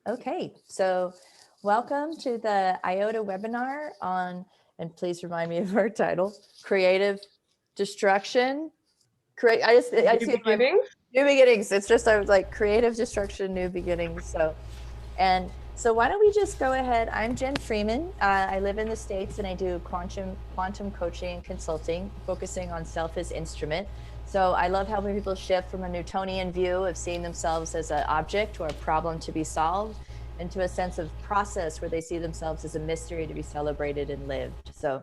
Okay, so welcome to the IODA webinar on, and please remind me of our title, Creative Destruction. I see New beginnings. New beginnings. It's just, I was like, creative destruction, new beginnings. So why don't we just go ahead. I'm Jen Freeman. I live in the States and I do quantum coaching and consulting, focusing on self as instrument. So I love helping people shift from a Newtonian view of seeing themselves as an object or a problem to be solved into a sense of process where they see themselves as a mystery to be celebrated and lived. So,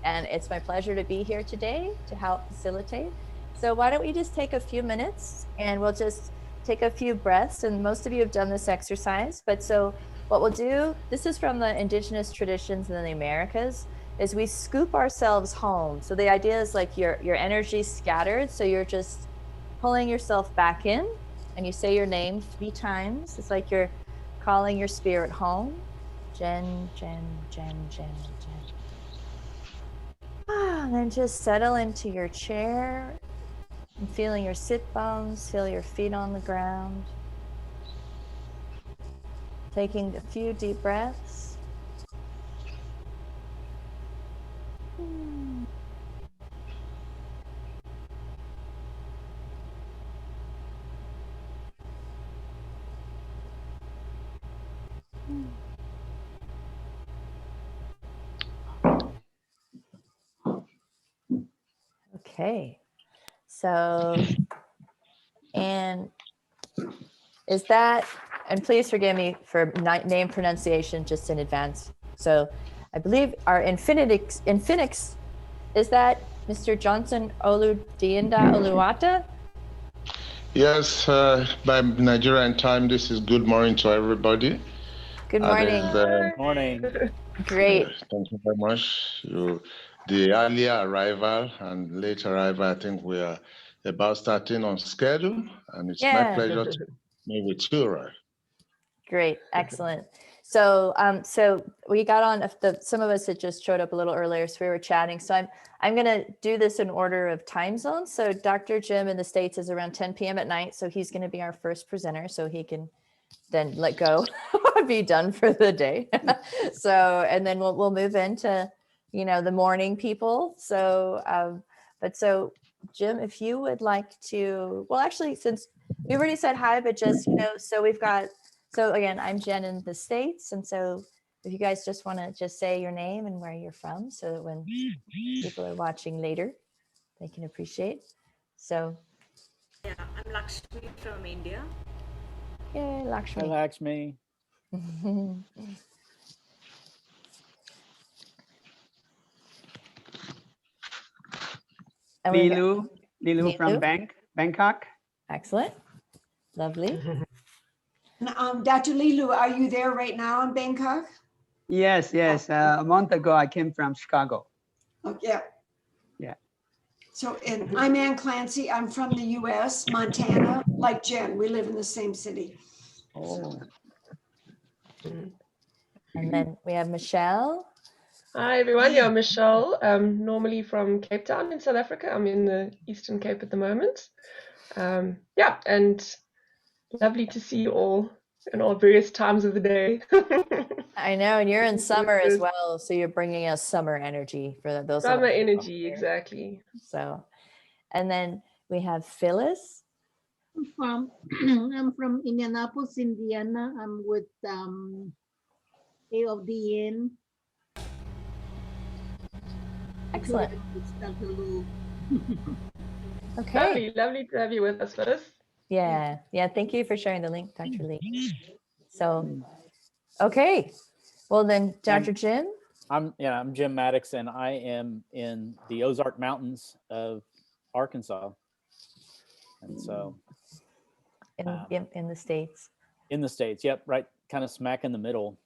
and it's my pleasure to be here today to help facilitate. So why don't we just take a few minutes and we'll just take a few breaths, and most of you have done this exercise, but so what we'll do, this is from the indigenous traditions in the Americas, is we scoop ourselves home. So the idea is like your energy scattered, so you're just pulling yourself back in, and you say your name 3 times. It's like you're calling your spirit home. Jen, Jen, Jen, Jen, Jen. And then just settle into your chair and feeling your sit bones, feel your feet on the ground. Taking a few deep breaths. Okay, so, and is that, and please forgive me for name pronunciation just in advance. So I believe our Infinix, is that Mr. Johnson Oludiinda Oluwata? Yes, by Nigerian time, this is good morning to everybody. Good morning. Morning. Great. Thank you very much. The earlier arrival and late arrival, I think we are about starting on schedule, and it's my pleasure to be with you, right? Great, excellent. So, so we got on. Some of us had just showed up a little earlier, so we were chatting. So I'm going to do this in order of time zones. So Dr. Jim in the States is around 10 p.m. at night, so he's going to be our first presenter, so he can then let go, be done for the day. So, and then we'll move into, the morning people. So, so Jim, if you would like to, well, actually, since we already said hi, but just, so we've got. So again, I'm Jen in the States. And so if you guys just want to just say your name and where you're from, so that when people are watching later, they can appreciate. So. Yeah, I'm Lakshmi from India. Yay, Lakshmi. Hi, Lakshmi. Lilu from Bangkok. Excellent. Lovely. Dr. Lilu, are you there right now in Bangkok? Yes. A month ago, I came from Chicago. Oh, yeah. Yeah. So, and I'm Ann Clancy. I'm from the U.S., Montana. Like Jen, we live in the same city. Oh. And then we have Michelle. Hi everyone, yeah, Michelle. Normally from Cape Town in South Africa. I'm in the Eastern Cape at the moment. Yeah, and lovely to see you all in all various times of the day. I know, and you're in summer as well, so you're bringing us summer energy for those. Summer energy, exactly. So, and then we have Phyllis. I'm from Indianapolis, Indiana. I'm with AODN. Excellent. Okay. Lovely to have you with us, Phyllis. Yeah. Thank you for sharing the link, Dr. Lee. So, okay. Well then, Dr. Jim. I'm Jim Maddox, and I am in the Ozark Mountains of Arkansas, and so in the States. In the States, yep, right, kind of smack in the middle.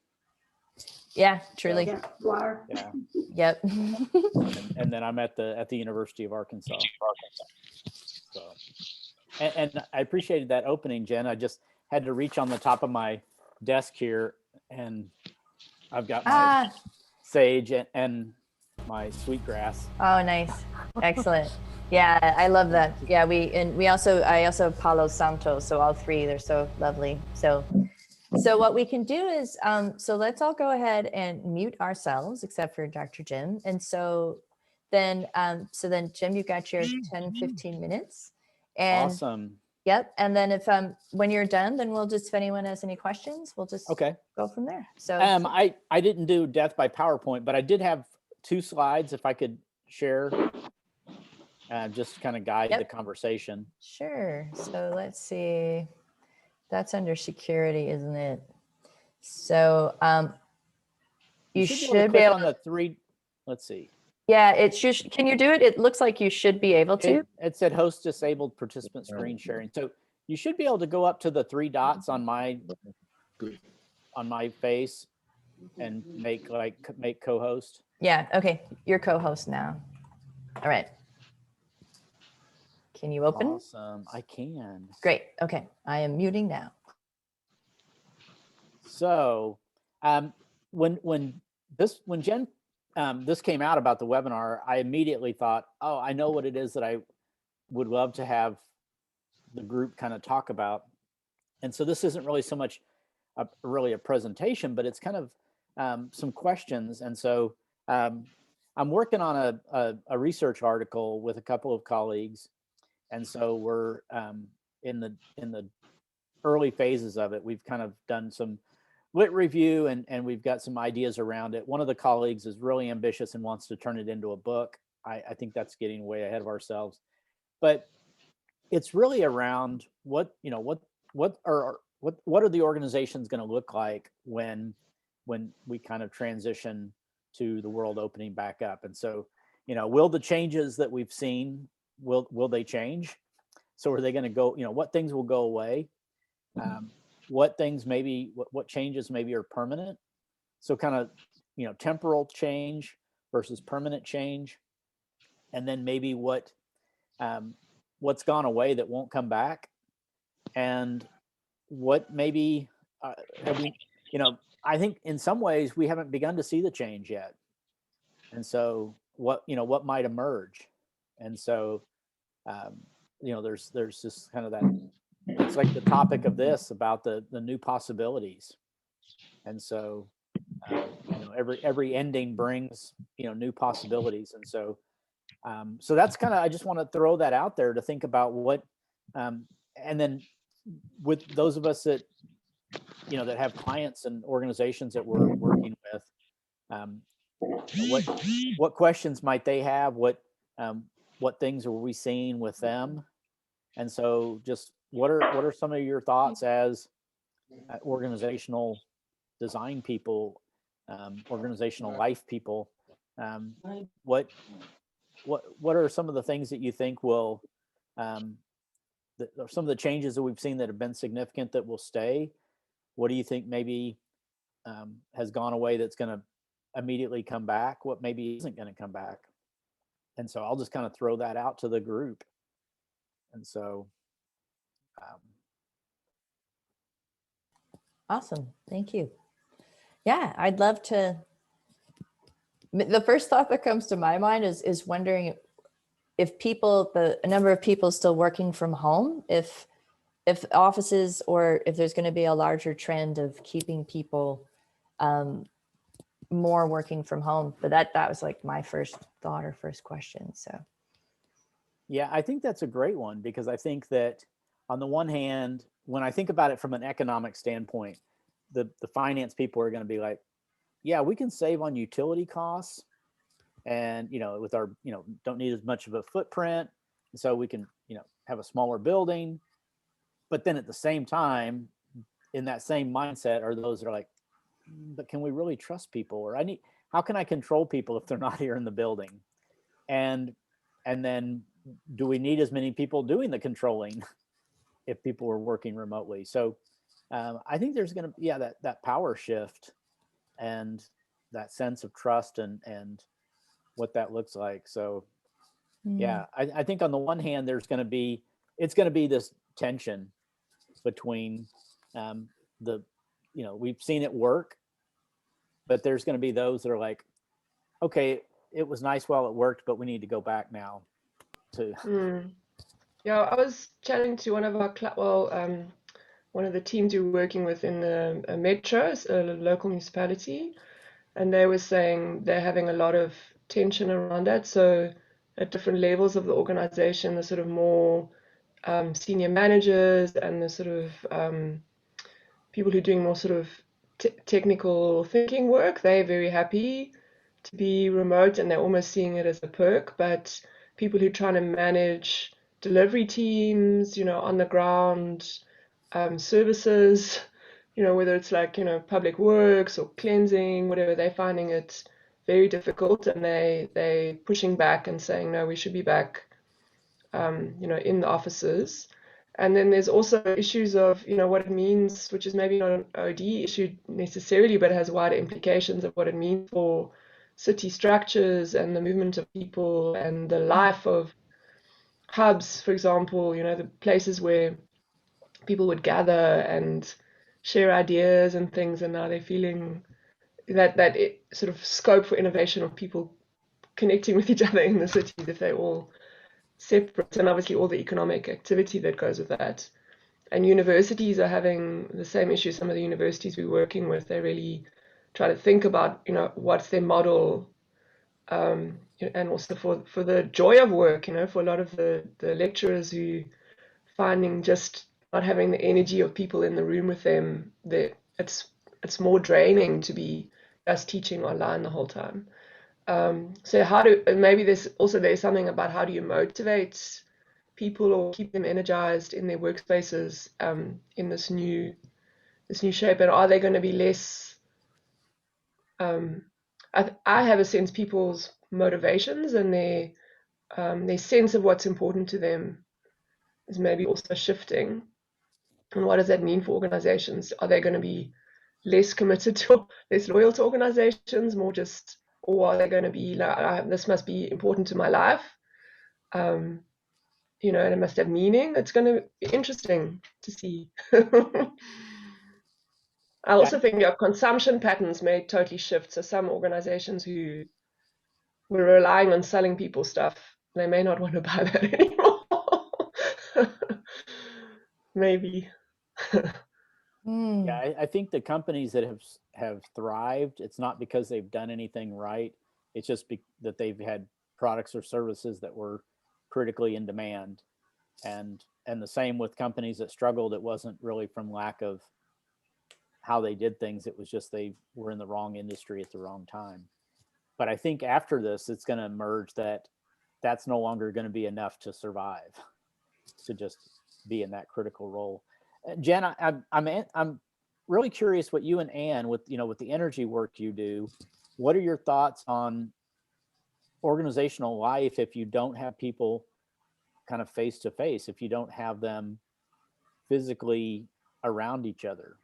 Yeah, truly. Yeah, water. Yeah. Yep. and then I'm at the University of Arkansas. So, and I appreciated that opening, Jen. I just had to reach on the top of my desk here, and I've got my sage and my sweetgrass. Oh, nice. Excellent. Yeah, I love that. Yeah, I also Palo Santo, so all 3, they're so lovely. So So what we can do is, so let's all go ahead and mute ourselves, except for Dr. Jim. And so then Jim, you got your 10, 15 minutes. And Awesome. Yep. And then if when you're done, then we'll just, if anyone has any questions, we'll just go from there. So I didn't do death by PowerPoint, but I did have 2 slides if I could share, just kind of guide the conversation. Sure. So let's see. That's under security, isn't it? So you should be able on the 3. Let's see. Yeah, it should. Can you do it? It looks like you should be able to. It said host disabled participant screen sharing. So you should be able to go up to the 3 dots on my face and make co-host. Yeah. Okay. You're co-host now. All right. Can you open? Awesome. I can. Great. Okay. I am muting now. So when Jen this came out about the webinar, I immediately thought, oh, I know what it is that I would love to have the group kind of talk about. And so this isn't really so much really a presentation, but it's kind of some questions. And so I'm working on a research article with a couple of colleagues. And so we're in the early phases of it. We've kind of done some lit review and we've got some ideas around it. One of the colleagues is really ambitious and wants to turn it into a book. I think that's getting way ahead of ourselves, but it's really around what are the organizations going to look like when we kind of transition to the world opening back up. And so, will the changes that we've seen, will they change? So are they going to go, what things will go away? What things maybe, what changes maybe are permanent? So kind of, temporal change versus permanent change. And then maybe what's gone away that won't come back. And what maybe have we, I think in some ways we haven't begun to see the change yet. And so what might emerge. And so, there's just kind of that, it's like the topic of this about the new possibilities. And so, every ending brings, new possibilities. And so, so that's kind of, I just want to throw that out there to think about what, and then with those of us that, that have clients and organizations that we're working with, what questions might they have? What things are we seeing with them? And so just what are some of your thoughts as organizational design people, organizational life people? What are some of the things that you think will, some of the changes that we've seen that have been significant that will stay? What do you think maybe has gone away that's going to immediately come back? What maybe isn't going to come back? And so I'll just kind of throw that out to the group. And so. Awesome. Thank you. Yeah, I'd love to. The first thought that comes to my mind is wondering if a number of people still working from home, if offices, or if there's going to be a larger trend of keeping people more working from home. But that was like my first thought or first question. So. Yeah, I think that's a great one, because I think that on the one hand, when I think about it from an economic standpoint, the finance people are going to be like, yeah, we can save on utility costs, and with our don't need as much of a footprint, so we can have a smaller building. But then at the same time, in that same mindset are those that are like, but can we really trust people? Or how can I control people if they're not here in the building? And then do we need as many people doing the controlling if people are working remotely? So I think there's going to be, that power shift and that sense of trust and what that looks like. So yeah, I think on the one hand, it's going to be this tension between we've seen it work, but there's going to be those that are like, okay, it was nice while it worked, but we need to go back now to. Yeah, I was chatting to one one of the teams we were working with in a metro, a local municipality, and they were saying they're having a lot of tension around that. So at different levels of the organization, the sort of more senior managers and the sort of people who are doing more sort of technical thinking work, they're very happy to be remote and they're almost seeing it as a perk. But people who are trying to manage delivery teams, on the ground, services, whether it's like, public works or cleansing, whatever, they're finding it very difficult, and they're pushing back and saying, no, we should be back, in the offices. And then there's also issues of, what it means, which is maybe not an OD issue necessarily, but has wider implications of what it means for city structures and the movement of people and the life of hubs, for example, the places where people would gather and share ideas and things, and now they're feeling that it sort of scope for innovation of people connecting with each other in the cities if they're all separate, and obviously all the economic activity that goes with that. And universities are having the same issue. Some of the universities we're working with, they really try to think about, what's their model, and also for the joy of work, for a lot of the lecturers who finding just not having the energy of people in the room with them, that it's more draining to be just teaching online the whole time. So maybe there's something about how do you motivate people or keep them energized in their workspaces in this new shape, and are they going to be less? I have a sense people's motivations and their sense of what's important to them is maybe also shifting. And what does that mean for organizations? Are they going to be less committed to, less loyal to organizations, more just, or are they going to be like, this must be important to my life, and it must have meaning? It's going to be interesting to see. I also think your consumption patterns may totally shift. So some organizations who were relying on selling people stuff, they may not want to buy that anymore. Maybe. Yeah, I think the companies that have thrived, it's not because they've done anything right. It's just that they've had products or services that were critically in demand, and the same with companies that struggled. It wasn't really from lack of how they did things. It was just they were in the wrong industry at the wrong time. But I think after this, it's going to emerge that that's no longer going to be enough to survive, to just be in that critical role. Jen, I'm really curious what you and Ann, with the energy work you do, what are your thoughts on organizational life if you don't have people kind of face to face, if you don't have them physically around each other?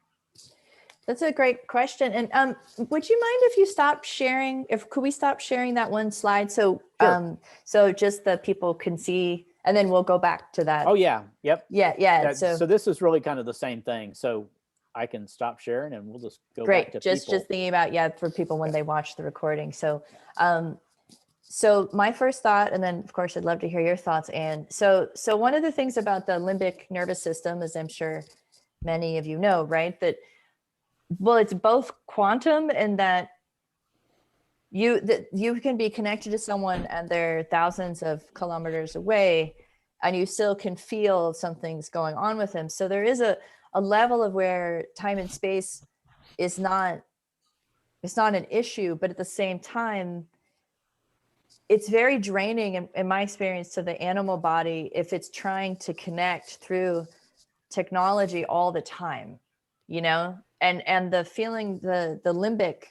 That's a great question. And would you mind if you stopped sharing? Could we stop sharing that one slide so Sure. So just the people can see, and then we'll go back to that. Oh yeah, yep. Yeah. So this is really kind of the same thing. So I can stop sharing and we'll just go great. back to Just people. thinking about for people when they watch the recording. So so my first thought, and then of course I'd love to hear your thoughts, Anne. So one of the things about the limbic nervous system, as I'm sure many of you know, right, that it's both quantum in that you can be connected to someone and they're thousands of kilometers away and you still can feel something's going on with them. So there is a level of where time and space is not an issue, but at the same time, it's very draining in my experience to the animal body if it's trying to connect through technology all the time, and the feeling, the limbic,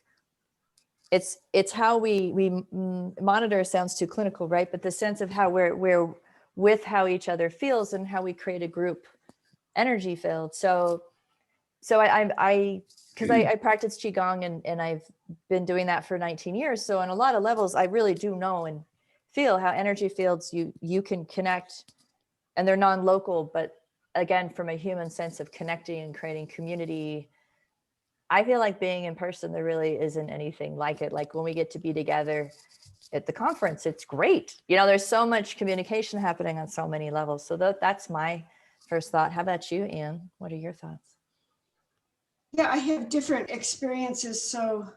it's how we monitor, sounds too clinical, right? But the sense of how we're with how each other feels and how we create a group energy field. So I practice Qigong and I've been doing that for 19 years. So on a lot of levels, I really do know and feel how energy fields you can connect, and they're non-local, but again, from a human sense of connecting and creating community. I feel like being in person, there really isn't anything like it. Like when we get to be together at the conference, it's great. There's so much communication happening on so many levels. So that's my first thought. How about you, Anne? What are your thoughts? Yeah, I have different experiences. So,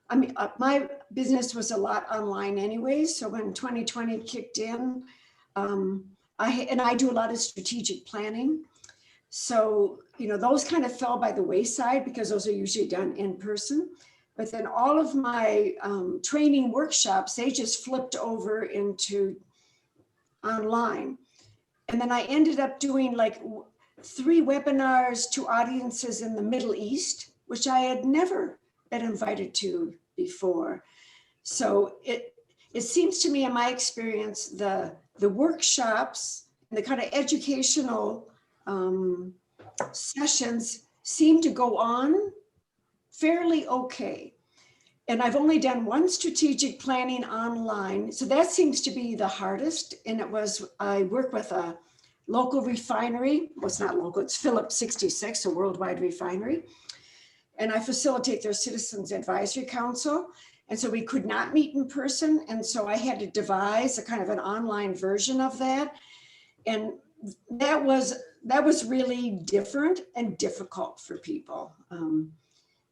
I mean, my business was a lot online anyway. So when 2020 kicked in, I do a lot of strategic planning. So, those kind of fell by the wayside because those are usually done in person. But then all of my training workshops, they just flipped over into online. And then I ended up doing like 3 webinars to audiences in the Middle East, which I had never been invited to before. So it seems to me, in my experience, the workshops and the kind of educational sessions seem to go on fairly okay. And I've only done one strategic planning online. So that seems to be the hardest. And I work with a local refinery. Well, it's not local, it's Phillips 66, a worldwide refinery. And I facilitate their Citizens Advisory Council. And so we could not meet in person. And so I had to devise a kind of an online version of that. And that was really different and difficult for people.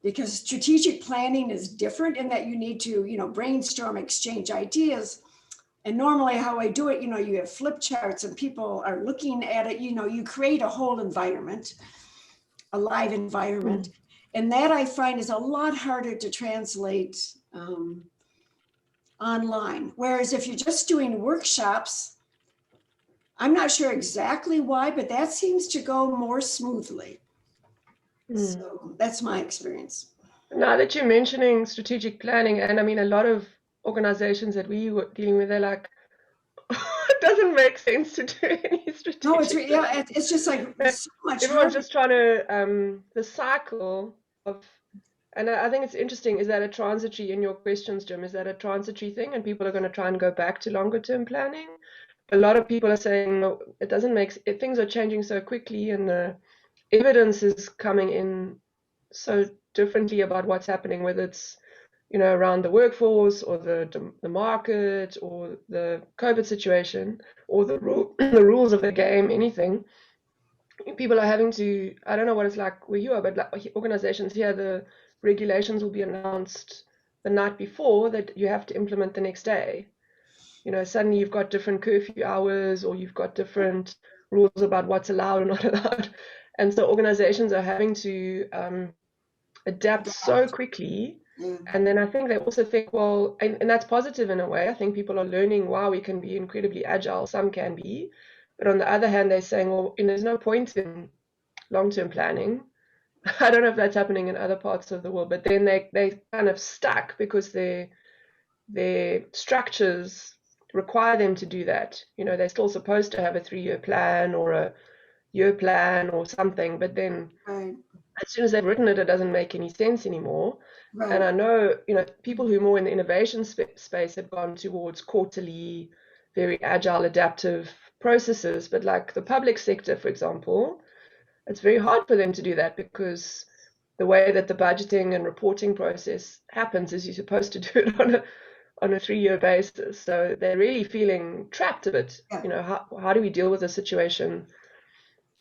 Because strategic planning is different in that you need to, brainstorm, exchange ideas. And normally how I do it, you have flip charts and people are looking at it, you create a whole environment, a live environment. And that I find is a lot harder to translate online. Whereas if you're just doing workshops, I'm not sure exactly why, but that seems to go more smoothly. So that's my experience. Now that you're mentioning strategic planning, and I mean, a lot of organizations that we were dealing with, they're like, it doesn't make sense to do any strategic planning. Yeah, it's just like so much Everyone's harder. just trying to, the cycle of, and I think it's interesting, is that a transitory, in your questions, Jim, is that a transitory thing and people are going to try and go back to longer term planning? A lot of people are saying, no, it doesn't things are changing so quickly and the evidence is coming in so differently about what's happening, whether it's around the workforce or the market or the COVID situation or the rules of the game, anything. People are having to, I don't know what it's like where you are, but like organizations here, the regulations will be announced the night before that you have to implement the next day. Suddenly you've got different curfew hours or you've got different rules about what's allowed or not allowed. And so organizations are having to adapt so quickly. And then I think they also think, well, and that's positive in a way. I think people are learning, wow, we can be incredibly agile. Some can be. But on the other hand, they're saying, well, there's no point in long-term planning. I don't know if that's happening in other parts of the world, but then they kind of stuck because their structures require them to do that. They're still supposed to have a 3-year plan or a year plan or something, but then as soon as they've written it, it doesn't make any sense anymore. Right. And I know, people who are more in the innovation space have gone towards quarterly, very agile, adaptive processes. But like the public sector, for example, it's very hard for them to do that because the way that the budgeting and reporting process happens is you're supposed to do it on a 3-year basis. So they're really feeling trapped a bit. How do we deal with the situation?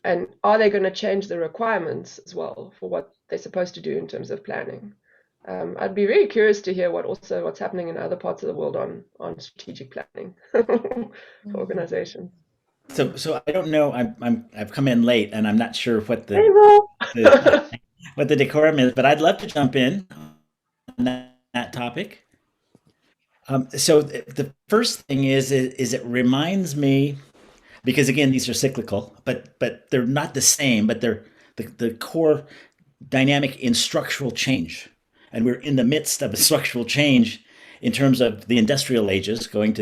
And are they going to change the requirements as well for what they're supposed to do in terms of planning? I'd be really curious to hear what's happening in other parts of the world on strategic planning for organizations. So I don't know. I've come in late, and I'm not sure what the decorum is, but I'd love to jump in on that topic. So the first thing is it reminds me, because again, these are cyclical, but they're not the same, but they're the core dynamic in structural change. And we're in the midst of a structural change in terms of the industrial ages going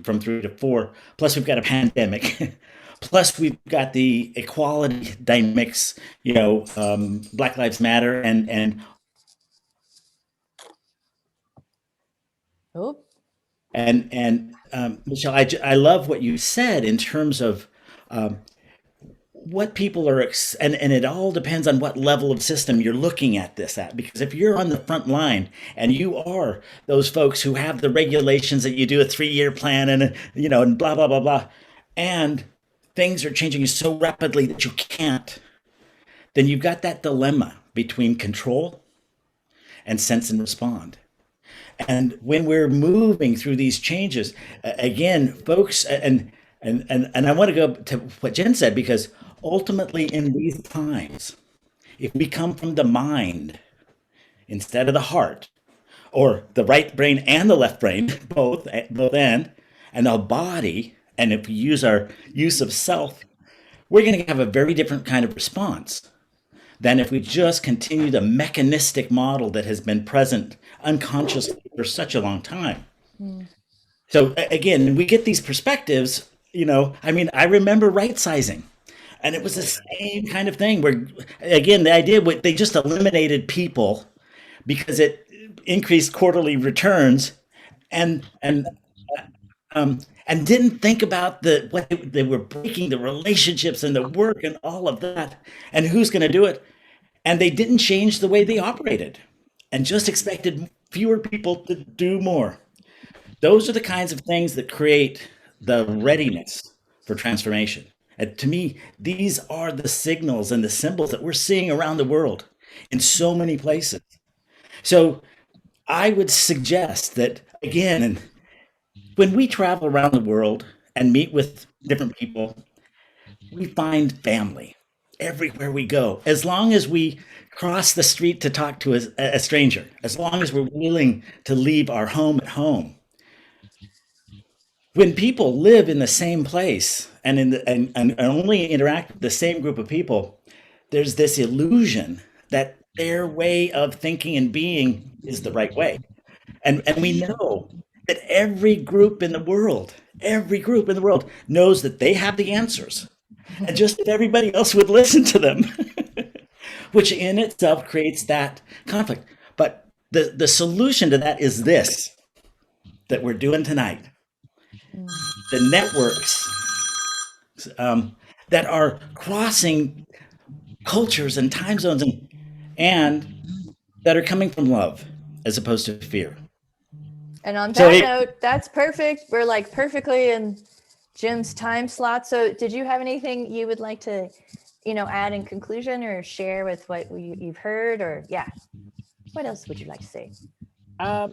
from 3 to 4. Plus we've got a pandemic. Plus we've got the equality dynamics, Black Lives Matter and Michelle, I love what you said in terms of what people are, and it all depends on what level of system you're looking at this at. Because if you're on the front line and you are those folks who have the regulations that you do a 3-year plan and and blah blah blah blah, and things are changing so rapidly that you can't, then you've got that dilemma between control and sense and respond. And when we're moving through these changes, again, folks, and I want to go to what Jen said, because ultimately in these times, if we come from the mind instead of the heart, or the right brain and the left brain, both and the body, and if we use our use of self, we're going to have a very different kind of response than if we just continue the mechanistic model that has been present unconsciously for such a long time. So again, we get these perspectives, I mean, I remember right sizing, and it was the same kind of thing where, again, the idea, they just eliminated people because it increased quarterly returns and didn't think about what they were breaking, the relationships and the work and all of that, and who's going to do it. And they didn't change the way they operated and just expected fewer people to do more. Those are the kinds of things that create the readiness for transformation. And to me, these are the signals and the symbols that we're seeing around the world in so many places. So I would suggest that, again, when we travel around the world and meet with different people, we find family everywhere we go. As long as we cross the street to talk to a stranger, as long as we're willing to leave our home at home. When people live in the same place and only interact with the same group of people, there's this illusion that their way of thinking and being is the right way. And we know that every group in the world knows that they have the answers. And just if everybody else would listen to them, which in itself creates that conflict. But the solution to that is this, that we're doing tonight. The networks that are crossing cultures and time zones and that are coming from love as opposed to fear. And on that note, that's perfect. We're like perfectly in Jim's time slot. So did you have anything you would like to, add in conclusion or share with what you've heard, or what else would you like to say? I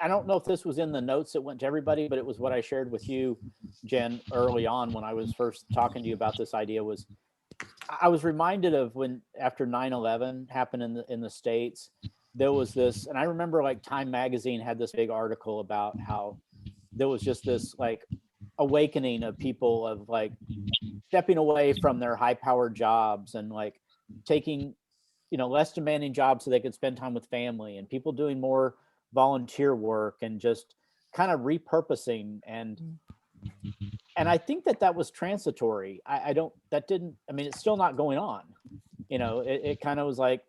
don't know if this was in the notes that went to everybody, but it was what I shared with you, Jen, early on when I was first talking to you about this idea. Was I was reminded of when after 9/11 happened in the States, there was this, and I remember like Time Magazine had this big article about how there was just this like awakening of people of like stepping away from their high powered jobs and like taking less demanding jobs so they could spend time with family, and people doing more volunteer work and just kind of repurposing. And I think that was transitory. It's still not going on. It kind of was like,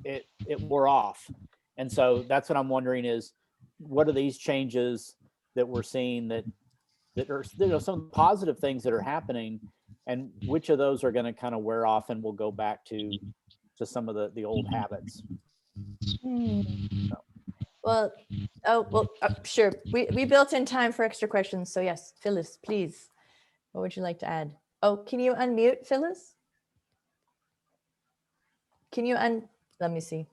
it wore off. And so that's what I'm wondering is, what are these changes that we're seeing that are, some positive things that are happening, and which of those are going to kind of wear off and we'll go back to some of the old habits. Sure. We built in time for extra questions. So yes, Phyllis, please. What would you like to add? Oh, can you unmute, Phyllis? Can you let me see.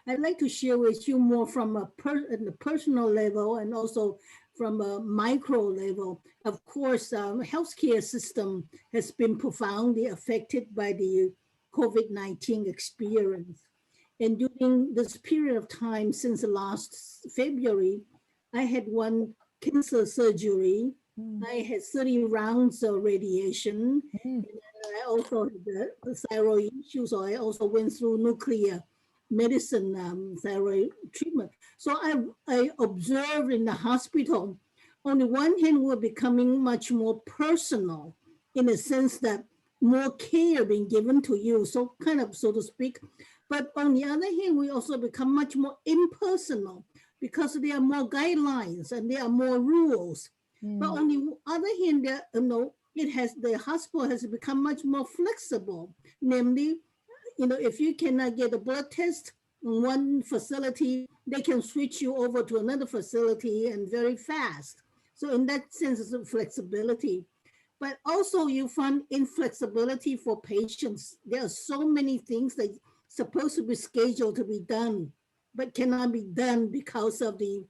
I'd like to share with you more from the personal level and also from a micro level. Of course, healthcare system has been profoundly affected by the COVID-19 experience. And during this period of time, since last February, I had one cancer surgery. I had 30 rounds of radiation. And I also had the thyroid issues, so I also went through nuclear medicine thyroid treatment. So I observed in the hospital, on the one hand, we're becoming much more personal in the sense that more care being given to you, so kind of, so to speak. But on the other hand, we also become much more impersonal because there are more guidelines and there are more rules. But on the other hand, the hospital has become much more flexible. Namely, if you cannot get a blood test in one facility, they can switch you over to another facility and very fast. So in that sense, it's a flexibility. but also you find inflexibility for patients. There are so many things that supposed to be scheduled to be done, but cannot be done because of the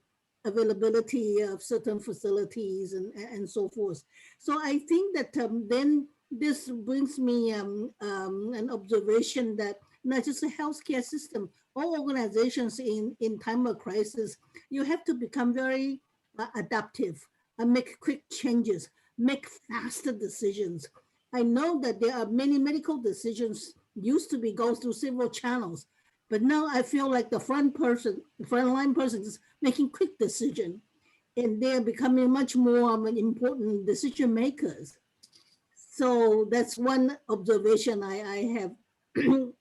availability of certain facilities and so forth. So I think that then this brings me an observation that not just the healthcare system, all organizations in time of crisis, you have to become very adaptive and make quick changes, make faster decisions. I know that there are many medical decisions used to be go through several channels, but now I feel like the frontline person is making quick decision, and they're becoming much more of an important decision makers. So that's one observation I have. And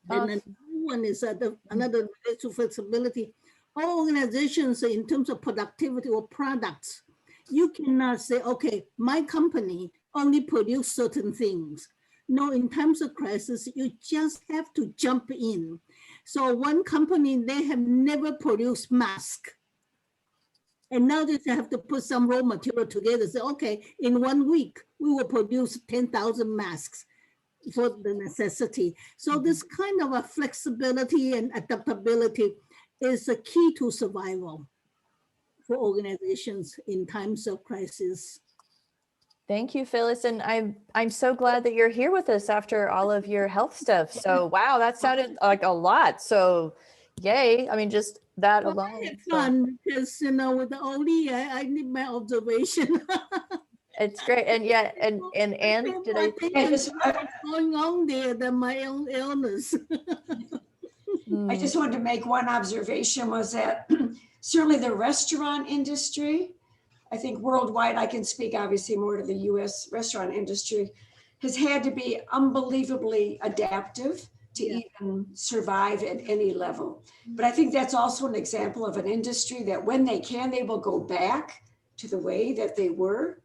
another one is another related to flexibility. All organizations, in terms of productivity or products, you cannot say, okay, my company only produce certain things. No, in times of crisis, you just have to jump in. So one company, they have never produced masks. And now they have to put some raw material together. Say, okay, in 1 week, we will produce 10,000 masks for the necessity. So this kind of a flexibility and adaptability is a key to survival for organizations in times of crisis. Thank you, Phyllis. And I'm so glad that you're here with us after all of your health stuff. So, wow, that sounded like a lot. So, yay. I mean, just that alone. It's fun because, you know, with the OD, I need my observation. It's great. And yeah, and did I think what's going on there than my own illness? I just wanted to make one observation, was that certainly the restaurant industry, I think worldwide, I can speak obviously more to the US restaurant industry, has had to be unbelievably adaptive to even survive at any level. But I think that's also an example of an industry that when they can, they will go back to the way that they were.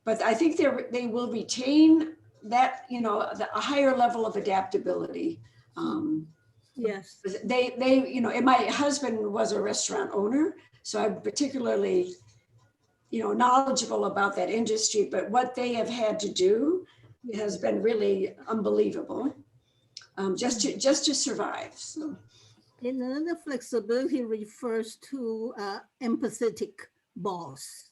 But I think they will retain that, you know, a higher level of adaptability. Yes. They, you know, and my husband was a restaurant owner, so I'm particularly, you know, knowledgeable about that industry, but what they have had to do has been really unbelievable, just to survive. So. And another flexibility refers to empathetic boss.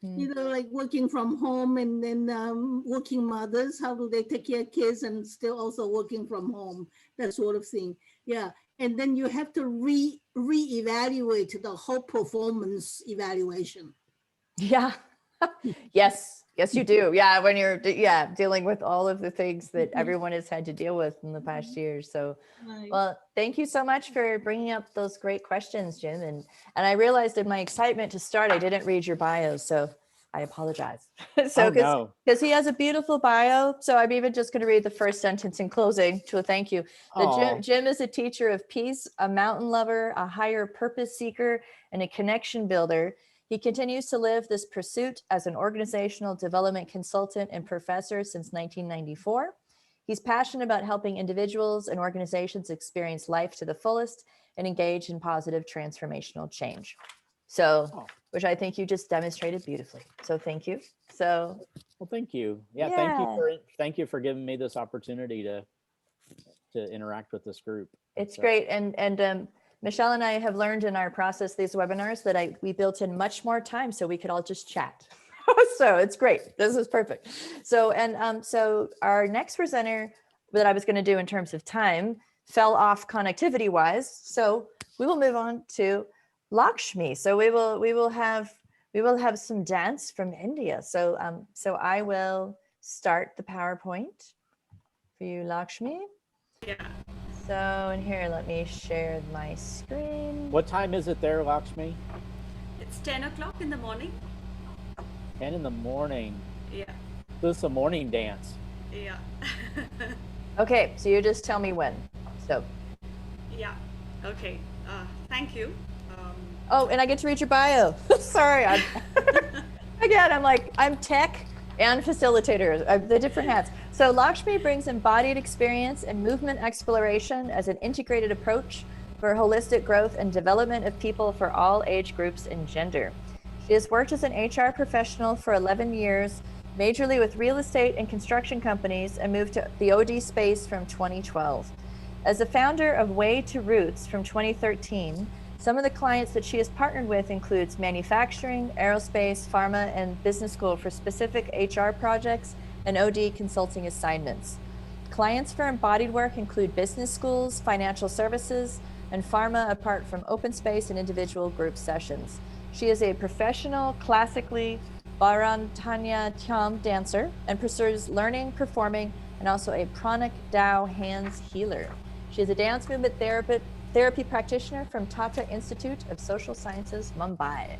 You know, like working from home, and then working mothers, how do they take care of kids and still also working from home, that sort of thing. Yeah, and then you have to reevaluate the whole performance evaluation. Yeah. Yes, you do. Yeah, when you're dealing with all of the things that everyone has had to deal with in the past year. So, well, thank you so much for bringing up those great questions, Jim. And I realized in my excitement to start, I didn't read your bio, so I apologize. So, because he has a beautiful bio, so I'm even just going to read the first sentence in closing to a thank you. Jim is a teacher of peace, a mountain lover, a higher purpose seeker, and a connection builder. He continues to live this pursuit as an organizational development consultant and professor since 1994. He's passionate about helping individuals and organizations experience life to the fullest and engage in positive transformational change. So, which I think you just demonstrated beautifully. So thank you. So, well, thank you. Yeah. Thank you for giving me this opportunity to interact with this group. It's great. And Michelle and I have learned in our process, these webinars, that we built in much more time so we could all just chat. So it's great. This is perfect. So, so our next presenter that I was going to do in terms of time fell off connectivity wise. So we will move on to Lakshmi. So we will have some dance from India. So, so I will start the PowerPoint for you, Lakshmi. Yeah. So in here, let me share my screen. What time is it there, Lakshmi? It's 10 o'clock in the morning. 10 in the morning. Yeah. This is a morning dance. Yeah. Okay, so you just tell me when. So. Yeah. Okay. Thank you. Oh, and I get to read your bio. Sorry. Again, I'm tech and facilitator, the different hats. So Lakshmi brings embodied experience and movement exploration as an integrated approach for holistic growth and development of people for all age groups and gender. She has worked as an HR professional for 11 years majorly with real estate and construction companies, and moved to the OD space from 2012. As the founder of Way to Roots from 2013, some of the clients that she has partnered with includes manufacturing, aerospace, pharma, and business school for specific HR projects and OD consulting assignments. Clients for embodied work include business schools, financial services, and pharma, apart from open space and individual group sessions. She is a professional, classically Bharatanatyam dancer and pursues learning, performing, and also a pranic Tao hands healer. She is a dance movement therapy practitioner from Tata Institute of Social Sciences, Mumbai.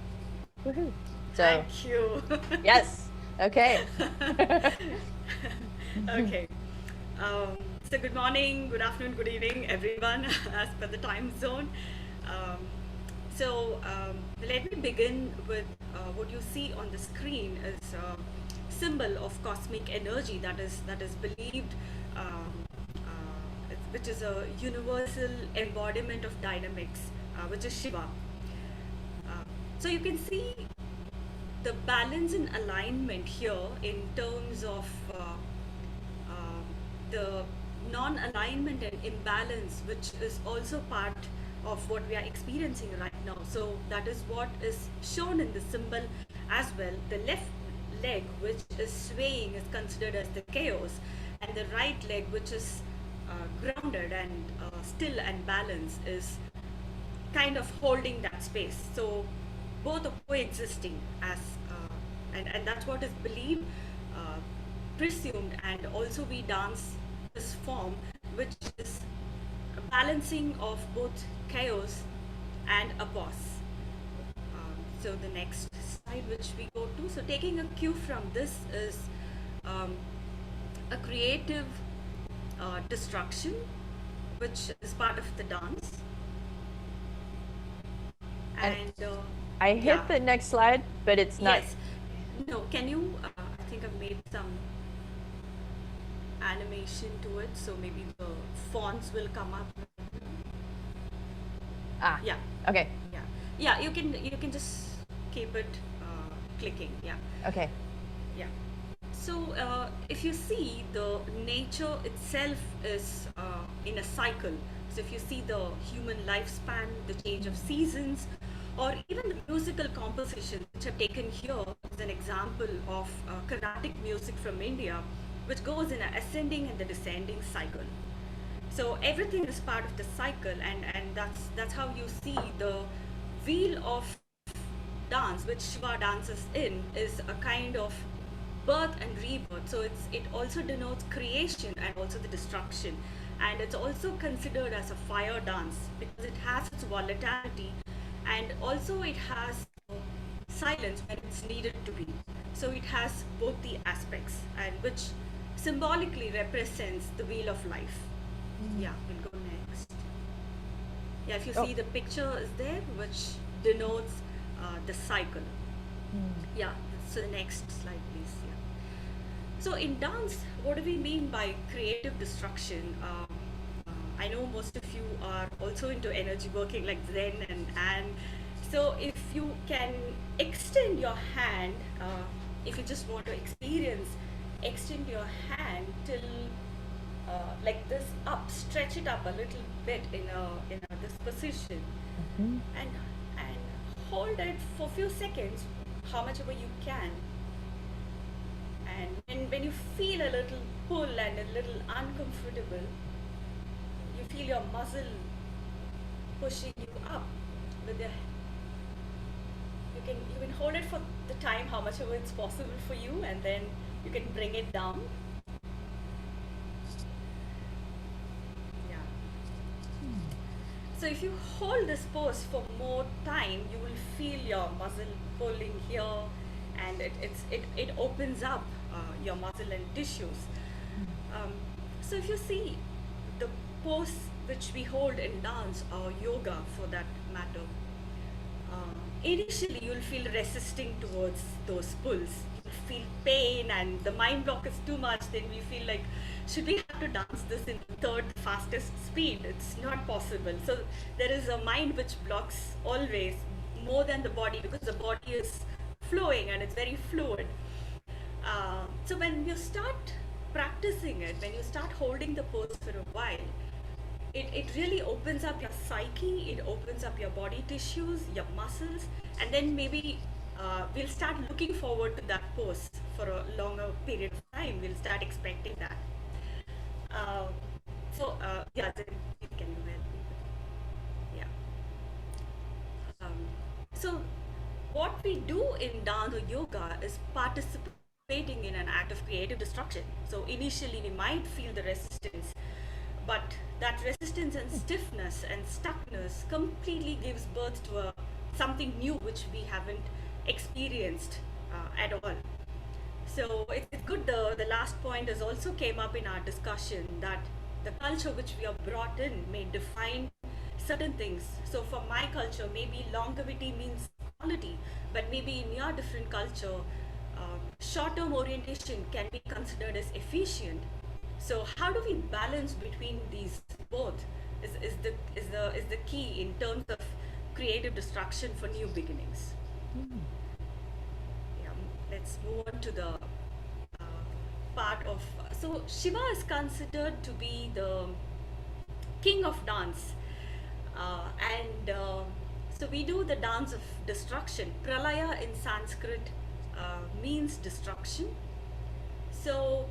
Woohoo! So, Thank you. yes. Okay. Okay. So good morning, good afternoon, good evening, everyone, as per the time zone. Let me begin with what you see on the screen is a symbol of cosmic energy that is believed, which is a universal embodiment of dynamics, which is Shiva. So you can see the balance and alignment here in terms of the non-alignment and imbalance, which is also part of what we are experiencing right now. So that is what is shown in the symbol as well. The left leg, which is swaying, is considered as the chaos, and the right leg, which is grounded and still and balanced, is kind of holding that space. So both are coexisting as and that's what is believed, presumed, and also we dance this form, which is a balancing of both chaos and a pause. So the next slide which we go to, so taking a cue from this is a creative destruction, which is part of the dance. And I hit the next slide, but it's not. Yes. No, can you, I think I've made some animation to it, so maybe the fonts will come up. Ah. Yeah. Okay. Yeah. Yeah, you can just keep it clicking. Yeah. Okay. Yeah. So if you see, the nature itself is in a cycle. So if you see the human lifespan, the change of seasons, or even the musical composition, which I've taken here as an example of Carnatic music from India, which goes in an ascending and the descending cycle. So everything is part of the cycle, and that's how you see the wheel of dance, which Shiva dances in, is a kind of birth and rebirth. So it also denotes creation and also the destruction, and it's also considered as a fire dance because it has its volatility, and also it has silence when it's needed to be. So it has both the aspects, and which symbolically represents the wheel of life. Yeah, we'll go next. Yeah, if you see the picture is there, which denotes the cycle. Yeah, so the next slide, please. Yeah. So in dance, what do we mean by creative destruction? I know most of you are also into energy working like Zen and so if you can extend your hand, if you just want to experience, extend your hand till like this up, stretch it up a little bit in this position, and hold it for a few seconds, how much ever you can. And when you feel a little pull and a little uncomfortable, you feel your muscle pushing you up with the, you can hold it for the time how much ever it's possible for you, and then you can bring it down. Yeah. So if you hold this pose for more time, you will feel your muscle pulling here, and it opens up your muscle and tissues. So if you see the pose which we hold in dance or yoga for that matter, initially you'll feel resisting towards those pulls. You'll feel pain and the mind block is too much. Then we feel like, should we have to dance this in the third fastest speed? It's not possible. So there is a mind which blocks always more than the body, because the body is flowing and it's very fluid. So when you start practicing it, when you start holding the pose for a while, it really opens up your psyche, it opens up your body tissues, your muscles, and then maybe we'll start looking forward to that pose for a longer period of time. We'll start expecting that. Yeah, then you can go ahead. Yeah. So what we do in dance or yoga is participating in an act of creative destruction. So initially we might feel the resistance, but that resistance and stiffness and stuckness completely gives birth to something new which we haven't experienced at all. So it's good. The last point has also came up in our discussion that the culture which we are brought in may define certain things. So for my culture, maybe longevity means quality, but maybe in your different culture, short-term orientation can be considered as efficient. So how do we balance between these both is the key in terms of creative destruction for new beginnings. Yeah, let's move on to the part of, so Shiva is considered to be the king of dance, so we do the dance of destruction. Pralaya in Sanskrit means destruction. So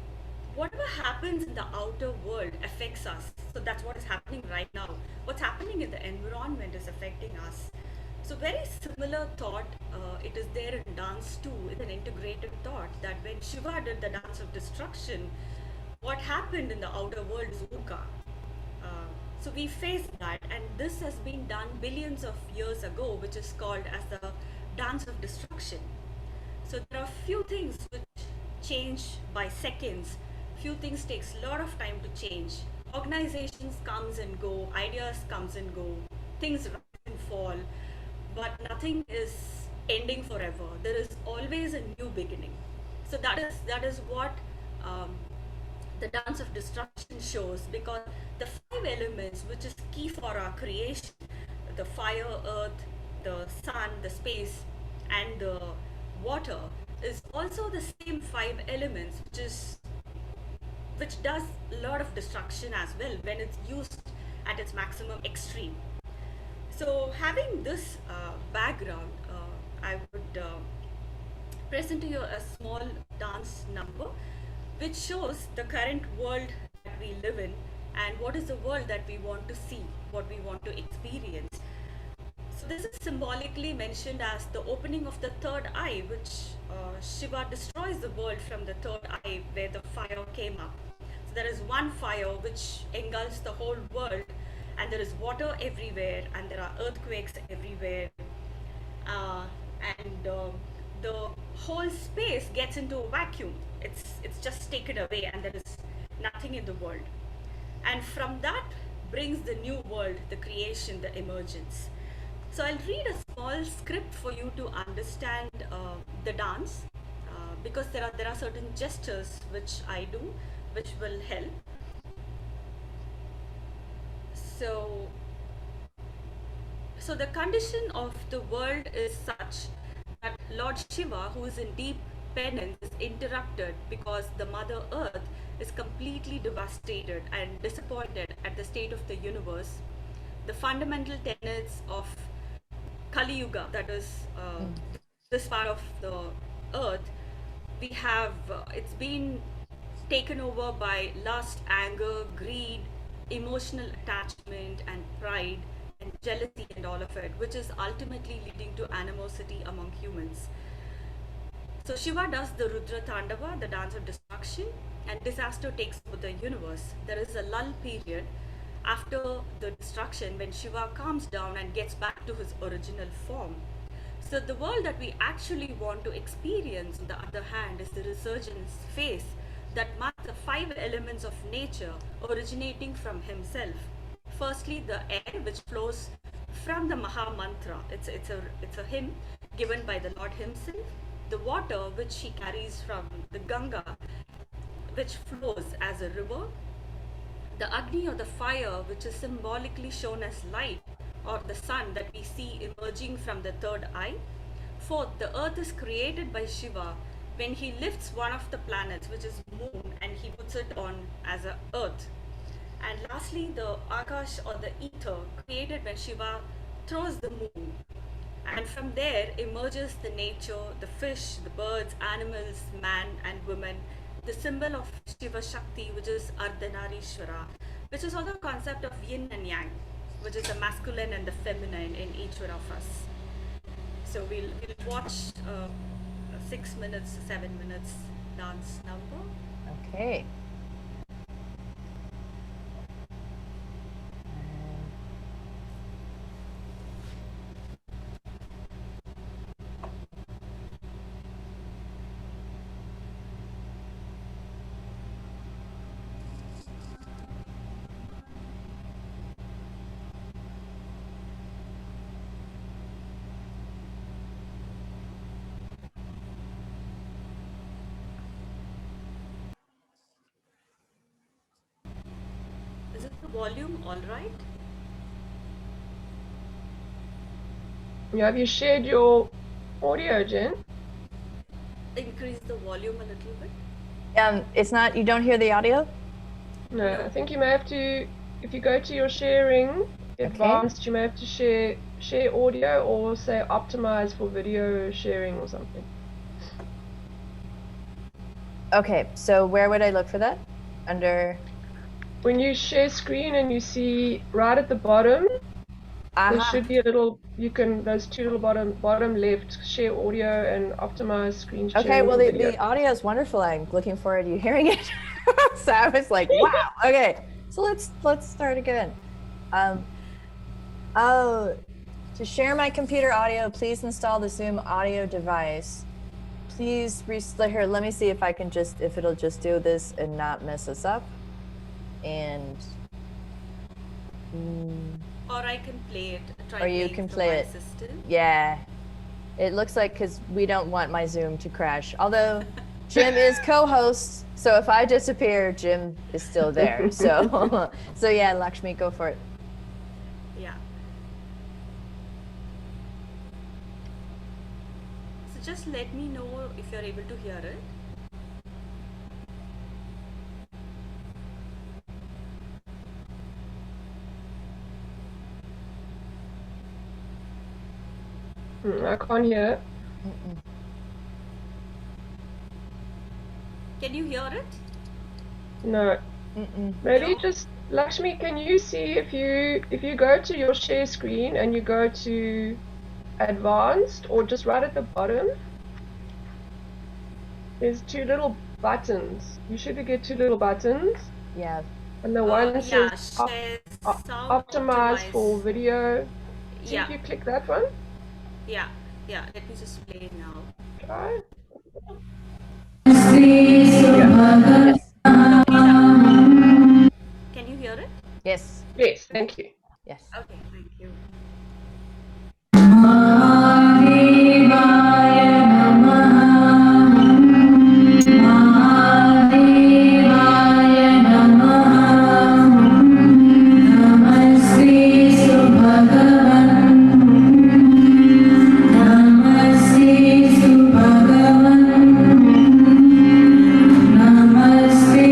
whatever happens in the outer world affects us. So that's what is happening right now. What's happening in the environment is affecting us. So very similar thought, it is there in dance too. It's an integrated thought that when Shiva did the dance of destruction, what happened in the outer world is Uka. So we face that, and this has been done billions of years ago, which is called as the dance of destruction. So there are few things which change by seconds. Few things takes a lot of time to change. Organizations comes and go, ideas comes and go, things rise and fall, but nothing is ending forever. There is always a new beginning. So that is what the dance of destruction shows, because the 5 elements which is key for our creation, the fire, earth, the sun, the space, and the water, is also the same 5 elements which does a lot of destruction as well when it's used at its maximum extreme. So having this background, I would present to you a small dance number which shows the current world that we live in and what is the world that we want to see, what we want to experience. So this is symbolically mentioned as the opening of the third eye, which Shiva destroys the world from the third eye where the fire came up. So there is one fire which engulfs the whole world, and there is water everywhere, and there are earthquakes everywhere, and the whole space gets into a vacuum. It's just taken away, and there is nothing in the world. And from that brings the new world, the creation, the emergence. So I'll read a small script for you to understand the dance, because there are certain gestures which I do, which will help. So the condition of the world is such that Lord Shiva, who is in deep penance, is interrupted because the Mother Earth is completely devastated and disappointed at the state of the universe. The fundamental tenets of Kali Yuga, that is this part of the earth, we have, it's been taken over by lust, anger, greed, emotional attachment, and pride, and jealousy, and all of it, which is ultimately leading to animosity among humans. So Shiva does the Rudra Tandava, the dance of destruction, and disaster takes over the universe. There is a lull period after the destruction when Shiva calms down and gets back to his original form. So the world that we actually want to experience, on the other hand, is the resurgence phase that marks the 5 elements of nature originating from himself. Firstly, the air, which flows from the Maha Mantra. It's a hymn given by the Lord himself. The water, which he carries from the Ganga, which flows as a river. The Agni, or the fire, which is symbolically shown as light, or the sun that we see emerging from the third eye. Fourth, the earth is created by Shiva when he lifts one of the planets, which is moon, and he puts it on as a earth. And lastly, the Akash or the ether created when Shiva throws the moon. And from there emerges the nature, the fish, the birds, animals, man and woman, the symbol of Shiva Shakti, which is Ardhanarishwara, which is also a concept of yin and yang, which is the masculine and the feminine in each one of us. So we'll watch 6 minutes, 7 minutes dance number. Okay. Is it the volume all right? Have you shared your audio, Jen? Increase the volume a little bit. It's not, you don't hear the audio? No, I think you may have to, if you go to your sharing, advanced, you may have to share audio or say optimize for video sharing or something. Okay, so where would I look for that? Under? When you share screen and you see right at the bottom, there should be a little, those two little bottom left, share audio and optimize screen sharing. Okay, well the audio is wonderful. I'm looking forward to you hearing it. So I was like, wow. Okay, so let's start again. To share my computer audio, please install the Zoom audio device. Please here. Let me see if I can if it'll just do this and not mess us up. And. Or I can play it. Or you can play it. Yeah. It looks like because we don't want my Zoom to crash. Although Jim is co-host, so if I disappear, Jim is still there. So, so yeah, Lakshmi, go for it. Yeah. So just let me know if you're able to hear it. I can't hear it. Can you hear it? No. Maybe just Lakshmi, can you see if you go to your share screen and you go to advanced or just right at the bottom, there's two little buttons. You should get two little buttons. Yeah. And the one says optimize for video. See if you click that one. Yeah. Let me just play it now. Try. Can you hear it? Yes. Yes, thank you. Yes. Okay, thank you. Namaste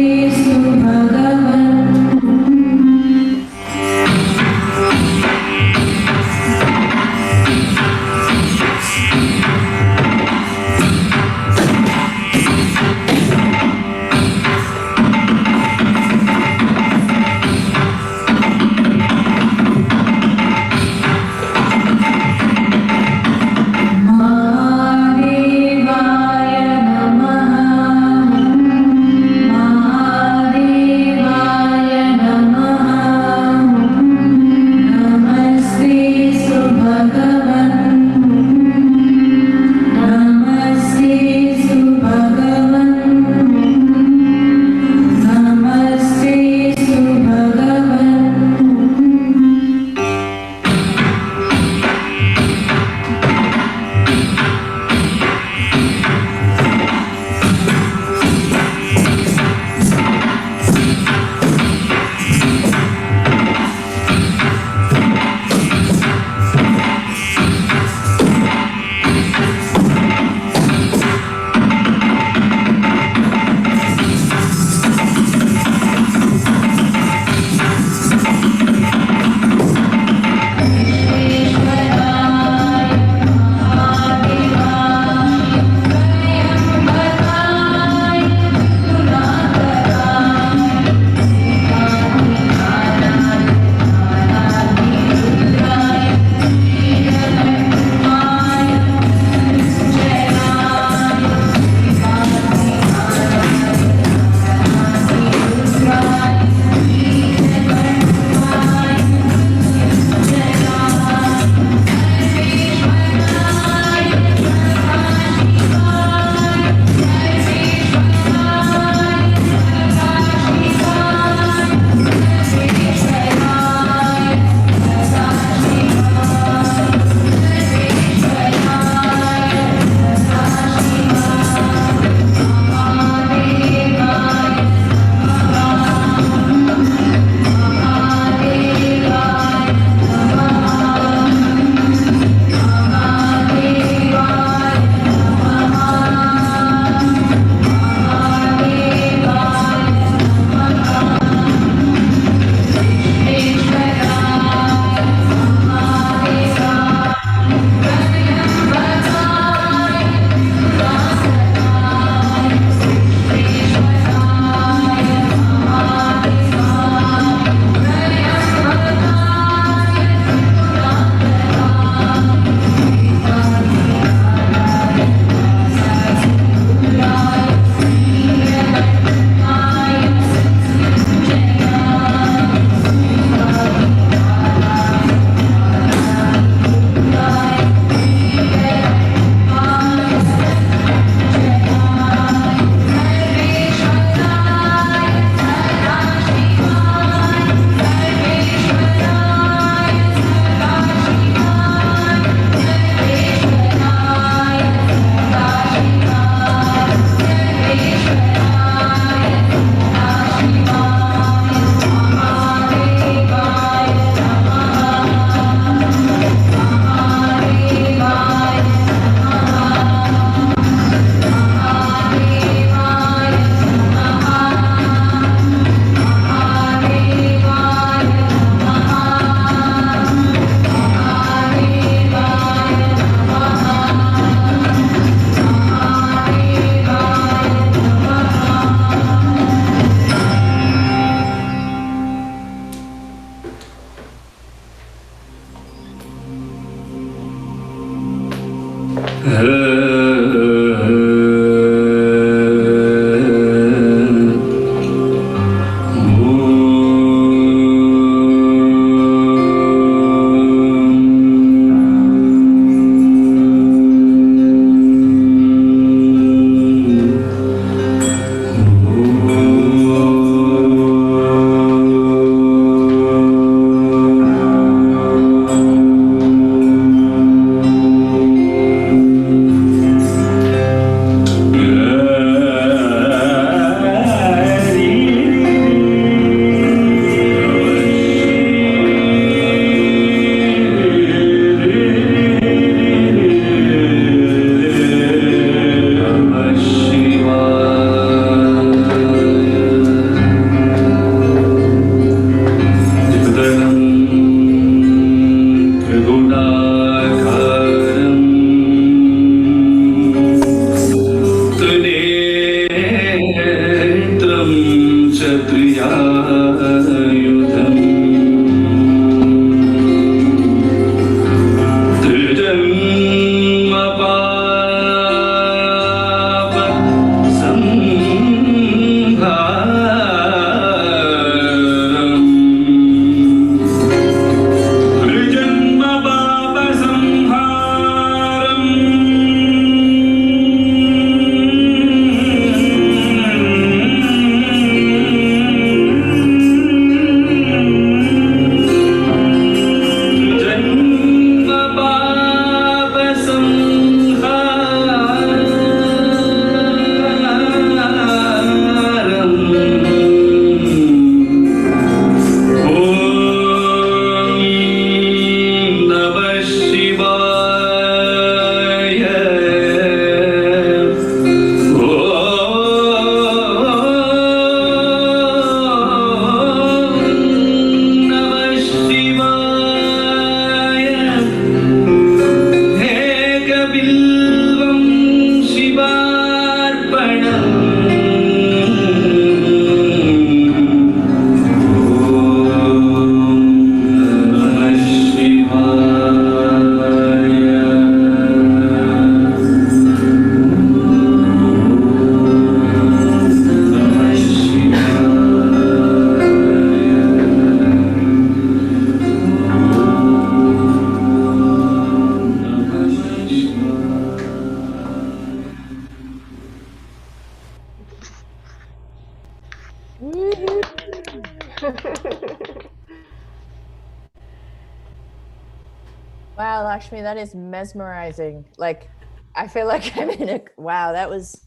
Wow, Lakshmi, that is mesmerizing. Like, I feel like I'm in a, wow, that was,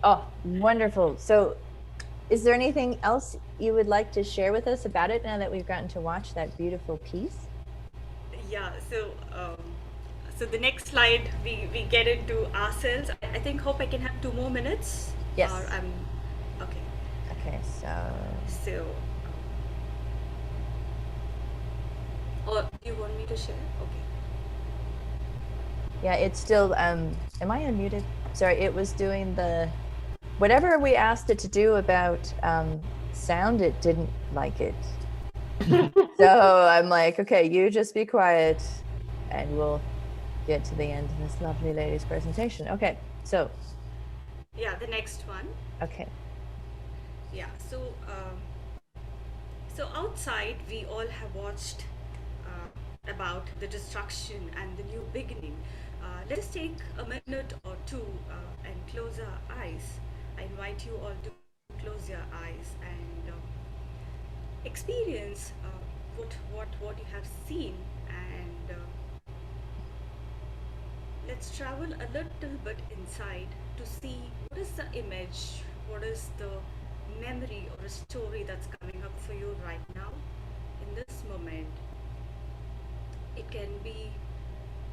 oh, wonderful. So is there anything else you would like to share with us about it now that we've gotten to watch that beautiful piece? Yeah, so the next slide, we get into ourselves. I think, hope I can have 2 more minutes. Yes. Or I'm, okay. Okay, So, or do you want me to share? Okay. yeah, it's still, am I unmuted? Sorry, it was doing the, whatever we asked it to do about sound, it didn't like it. So I'm like, okay, you just be quiet and we'll get to the end of this lovely lady's presentation. Okay, so. Yeah, the next one. Okay. Yeah, so outside we all have watched about the destruction and the new beginning. Let us take a minute or two and close our eyes. I invite you all to close your eyes and experience what you have seen, and let's travel a little bit inside to see what is the image, what is the memory or a story that's coming up for you right now in this moment. It can be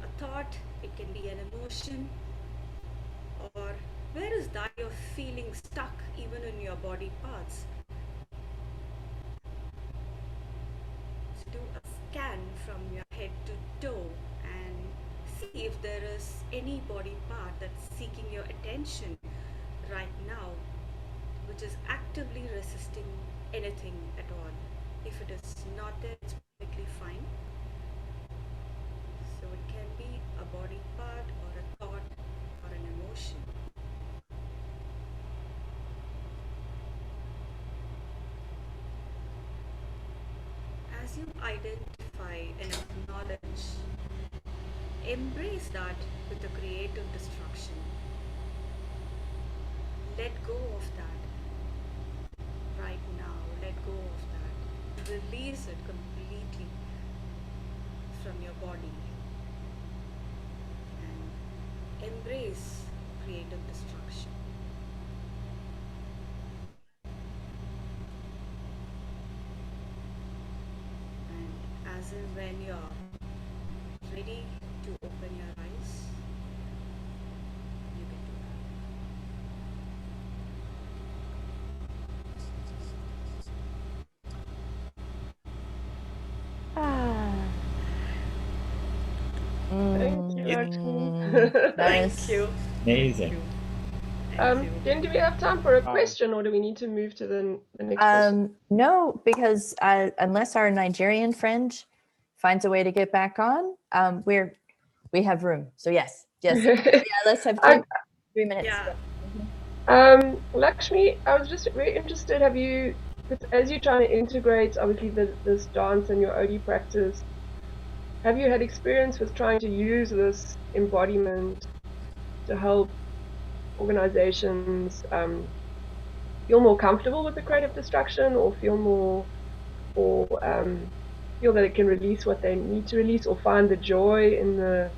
a thought, it can be an emotion, or where is that you're feeling stuck even in your body parts? So do a scan from your head to toe and see if there is any body part that's seeking your attention right now, which is actively resisting anything at all. If it is not there, it's perfectly fine. So it can be a body part or a thought or an emotion. As you identify and acknowledge, embrace that with the creative destruction. Let go of that right now. Let go of that. Release it completely from your body and embrace creative destruction. And as and when you're ready to open your eyes, you can do that. Ah. Thank you, Lakshmi. Nice. Thank you. Amazing. Jen, do we have time for a question, or do we need to move to the next question? No, because unless our Nigerian friend finds a way to get back on, we have room. So yes. Yeah, let's have 3 minutes. Yeah. Lakshmi, I was just very interested. Have you, as you're trying to integrate obviously this dance and your OD practice, have you had experience with trying to use this embodiment to help organizations feel more comfortable with the creative destruction, or feel more, or feel that it can release what they need to release, or find the joy in the,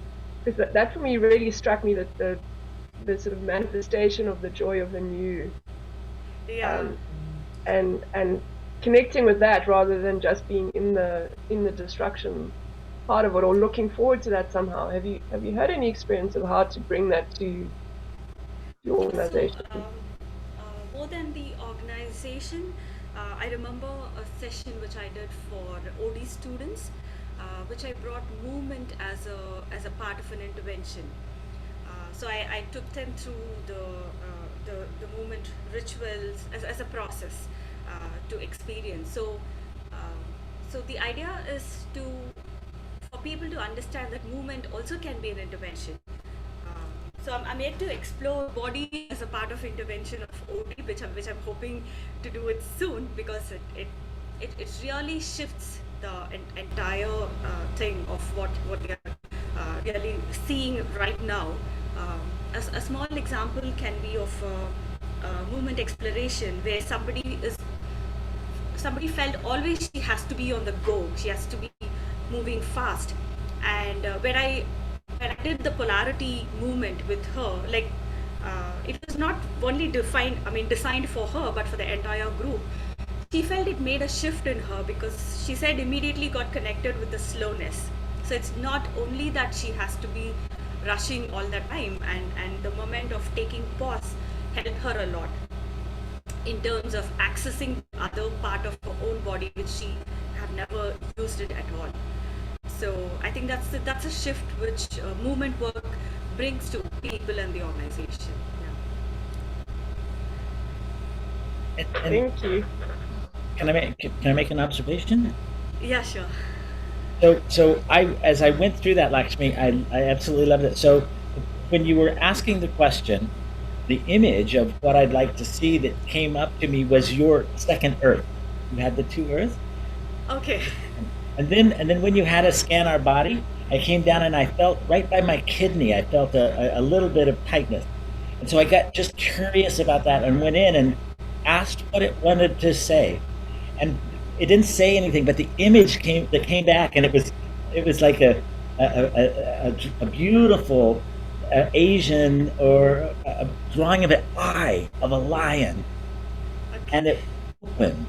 because that for me really struck me, that the sort of manifestation of the joy of the new. Yeah. And connecting with that rather than just being in the destruction part of it, or looking forward to that somehow. Have you had any experience of how to bring that to your organization? So, more than the organization, I remember a session which I did for OD students, which I brought movement as a part of an intervention. So I took them through the movement rituals as a process to experience. So the idea is for people to understand that movement also can be an intervention. So I'm yet to explore body as a part of intervention of OD, which I'm hoping to do it soon, because it really shifts the entire thing of what we are really seeing right now. A small example can be of movement exploration, where somebody is somebody felt always she has to be on the go, she has to be moving fast. And when I did the polarity movement with her, like it was not only designed for her, but for the entire group. She felt it made a shift in her because she said immediately got connected with the slowness. So it's not only that she has to be rushing all the time, and the moment of taking pause helped her a lot in terms of accessing the other part of her own body which she have never used it at all. So I think that's a shift which movement work brings to people and the organization. And Thank you. can I make an observation? Yeah, sure. So as I went through that, Lakshmi, I absolutely loved it. So when you were asking the question, the image of what I'd like to see that came up to me was your second Earth. You had the two Earths. Okay. And then when you had us scan our body, I came down and I felt right by my kidney, I felt a little bit of tightness. And so I got just curious about that and went in and asked what it wanted to say. And it didn't say anything, but the image came back, and it was like a beautiful Asian or a drawing of an eye of a lion, and it opened.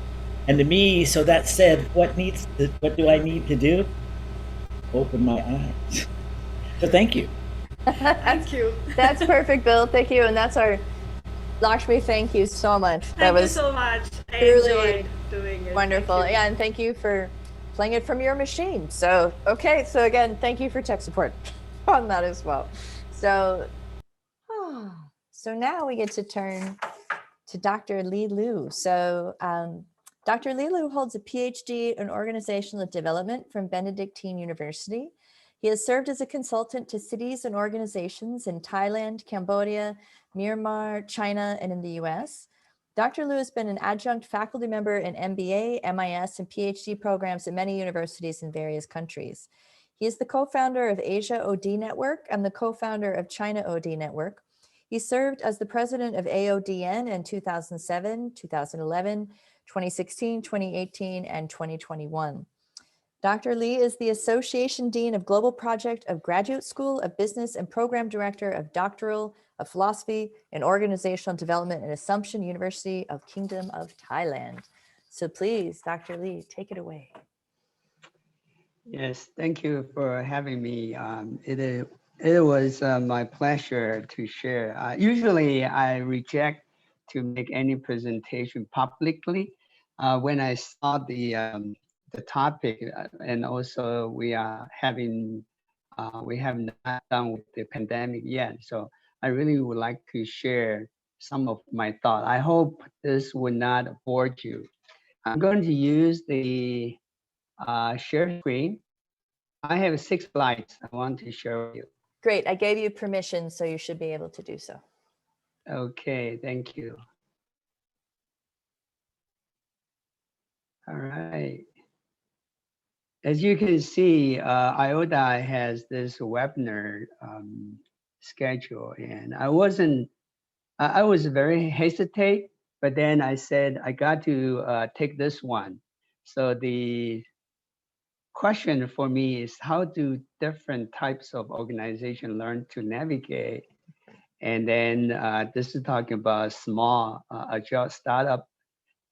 And to me, so that said, what do I need to do? Open my eyes. So thank you. Thank you. That's perfect, Bill. Thank you. And that's our Lakshmi. Thank you so much. Thank you so much. I enjoyed doing it. Wonderful. Yeah, and thank you for playing it from your machine. So, okay. So again, thank you for tech support on that as well. So, so now we get to turn to Dr. Li Lu. So, Dr. Li Lu holds a PhD in organizational development from Benedictine University. He has served as a consultant to cities and organizations in Thailand, Cambodia, Myanmar, China, and in the US. Dr. Lu has been an adjunct faculty member in MBA, MIS, and PhD programs at many universities in various countries. He is the co-founder of Asia OD Network and the co-founder of China OD Network. He served as the president of AODN in 2007, 2011, 2016, 2018, and 2021. Dr. Li is the Association Dean of Global Project of Graduate School of Business and Program Director of Doctoral of Philosophy and Organizational Development at Assumption University of Kingdom of Thailand. So please, Dr. Li, take it away. Yes, thank you for having me. It was my pleasure to share. Usually I reject to make any presentation publicly. When I saw the topic, and also we have not done with the pandemic yet. So I really would like to share some of my thought. I hope this would not bore you. I'm going to use the share screen. I have 6 slides I want to share with you. Great, I gave you permission, so you should be able to do so. Okay, thank you. All right. As you can see, IODA has this webinar schedule, and I was very hesitant, but then I said, I got to take this one. So the question for me is, how do different types of organization learn to navigate? And then this is talking about small agile startup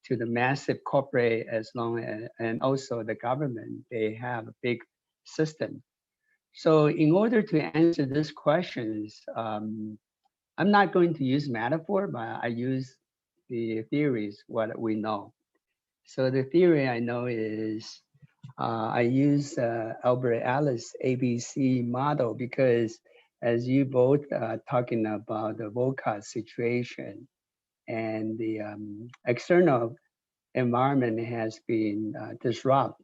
to the massive corporate, as long as, and also the government, they have a big system. So in order to answer these questions, I'm not going to use metaphor, but I use the theories, what we know. So the theory I know is, I use Albert Ellis ABC model because as you both talking about the VUCA situation and the external environment has been disrupt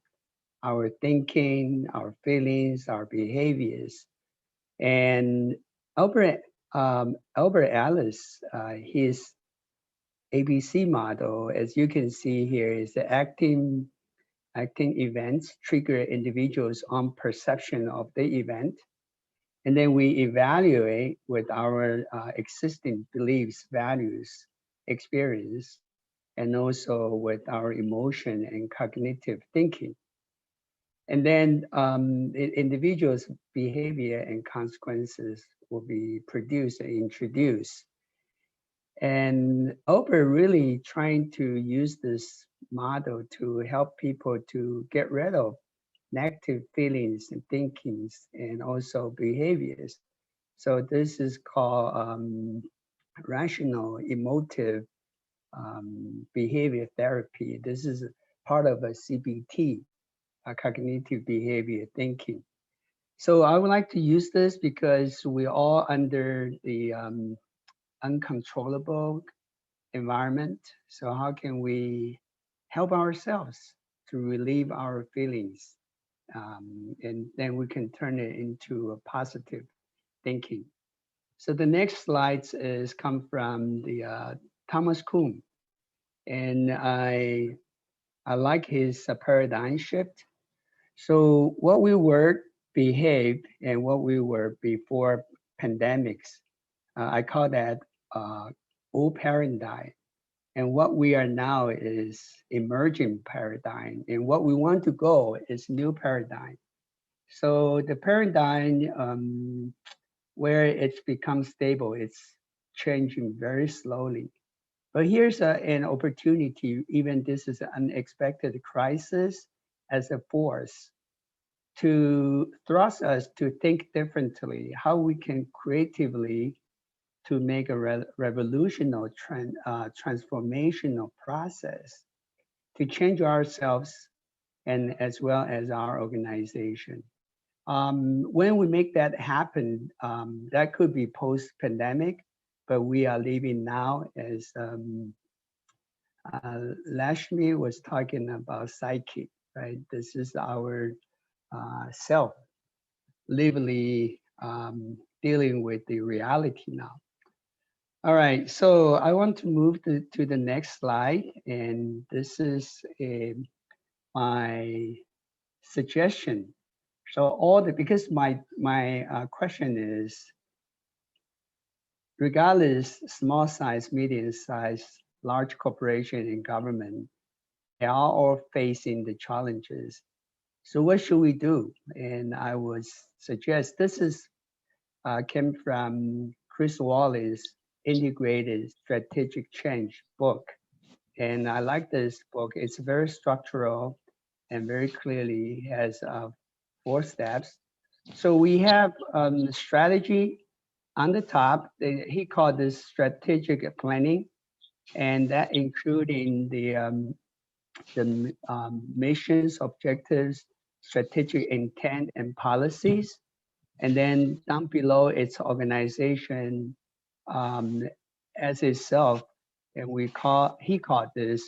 our thinking, our feelings, our behaviors. And Albert Ellis, his ABC model, as you can see here, is the acting events trigger individuals' own perception of the event. And then we evaluate with our existing beliefs, values, experience. and also with our emotion and cognitive thinking. And then individuals' behavior and consequences will be produced and introduced. And Oprah really trying to use this model to help people to get rid of negative feelings and thinkings and also behaviors. So this is called rational emotive behavior therapy. This is part of a CBT, a cognitive behavior thinking. So I would like to use this because we're all under the uncontrollable environment. So how can we help ourselves to relieve our feelings? And then we can turn it into a positive thinking. So the next slides is come from the Thomas Kuhn. And I like his paradigm shift. So what we were behaved and what we were before pandemics, I call that old paradigm. And what we are now is emerging paradigm. And what we want to go is new paradigm. So the paradigm where it's become stable, it's changing very slowly. But here's an opportunity, even this is an unexpected crisis as a force to thrust us to think differently, how we can creatively to make a revolutionary transformational process to change ourselves and as well as our organization. When we make that happen, that could be post-pandemic, but we are living now as Lashmi was talking about psyche, right? This is our self lively dealing with the reality now. All right, so I want to move to the next slide, and this is my suggestion. So because my question is, regardless small size, medium size, large corporation and government, they are all facing the challenges. So what should we do? And I would suggest this is came from Chris Wallace's Integrated Strategic Change book. And I like this book. It's very structural and very clearly has 4 steps. So we have strategy on the top. He called this strategic planning, and that including the missions, objectives, strategic intent, and policies. And then down below, it's organization as itself, and he called this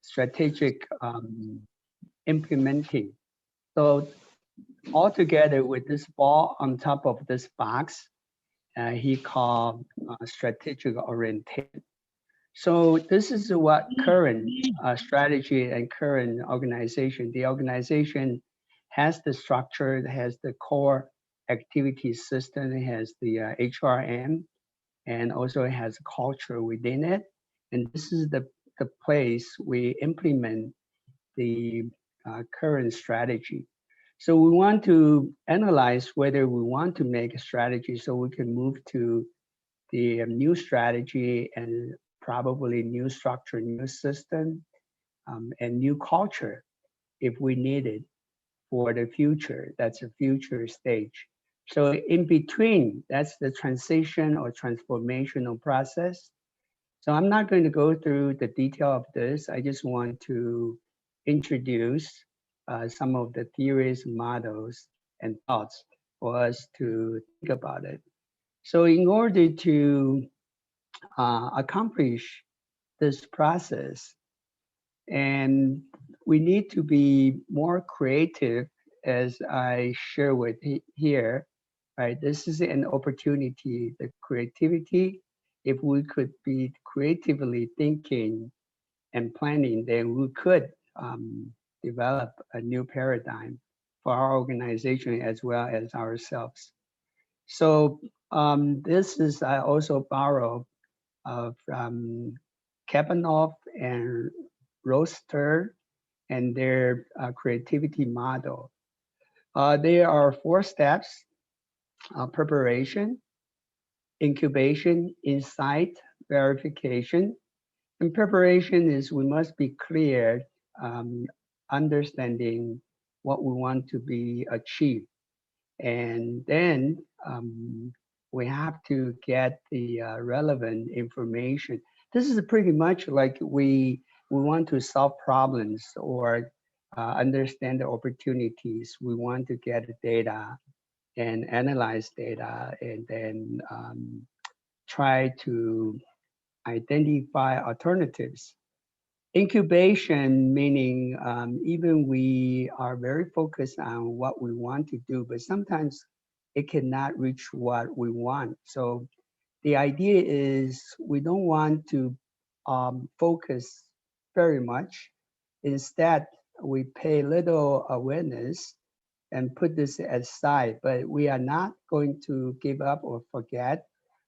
strategic implementing. So all together with this ball on top of this box, he called strategic orientation. So this is what current strategy and current organization. The organization has the structure, it has the core activity system, it has the HRM, and also it has culture within it. And this is the place we implement the current strategy. So we want to analyze whether we want to make a strategy so we can move to the new strategy and probably new structure, new system, and new culture if we need it for the future. That's a future stage. So in between, that's the transition or transformational process. So I'm not going to go through the detail of this. I just want to introduce some of the theories, models, and thoughts for us to think about it. So in order to accomplish this process, and we need to be more creative, as I share with here, right? This is an opportunity, the creativity. If we could be creatively thinking and planning, then we could develop a new paradigm for our organization as well as ourselves. So this is, I also borrow from Kavanaugh and Roster and their creativity model. There are 4 steps: preparation, incubation, insight, verification. And preparation is we must be clear, understanding what we want to be achieved. And then we have to get the relevant information. This is pretty much like we want to solve problems or understand the opportunities. We want to get data and analyze data and then try to identify alternatives. Incubation, meaning even we are very focused on what we want to do, but sometimes it cannot reach what we want. So the idea is we don't want to focus very much. Instead, we pay little awareness and put this aside, but we are not going to give up or forget.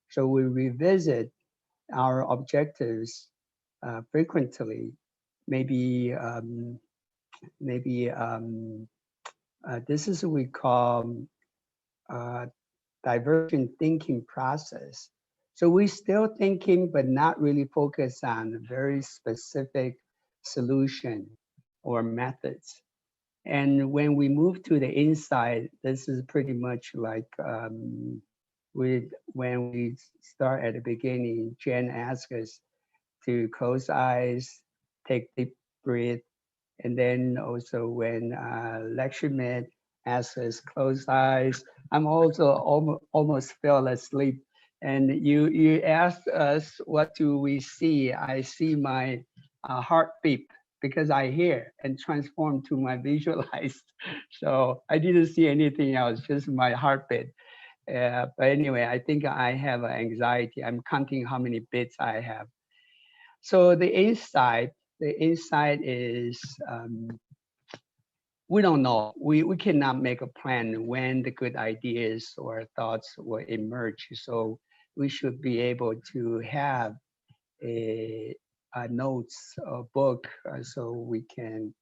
So we revisit our objectives frequently. Maybe this is what we call divergent thinking process. So we're still thinking, but not really focused on a very specific solution or methods. And when we move to the inside, this is pretty much like when we start at the beginning, Jen asked us to close eyes, take deep breath. And then also when lecture asks us close eyes, I'm also almost fell asleep. And you asked us, what do we see? I see my heartbeat because I hear and transform to my visualized. So I didn't see anything else, just my heartbeat. But anyway, I think I have anxiety. I'm counting how many bits I have. So the insight is, we don't know. We cannot make a plan when the good ideas or thoughts will emerge. So we should be able to have a notes, a book, so we can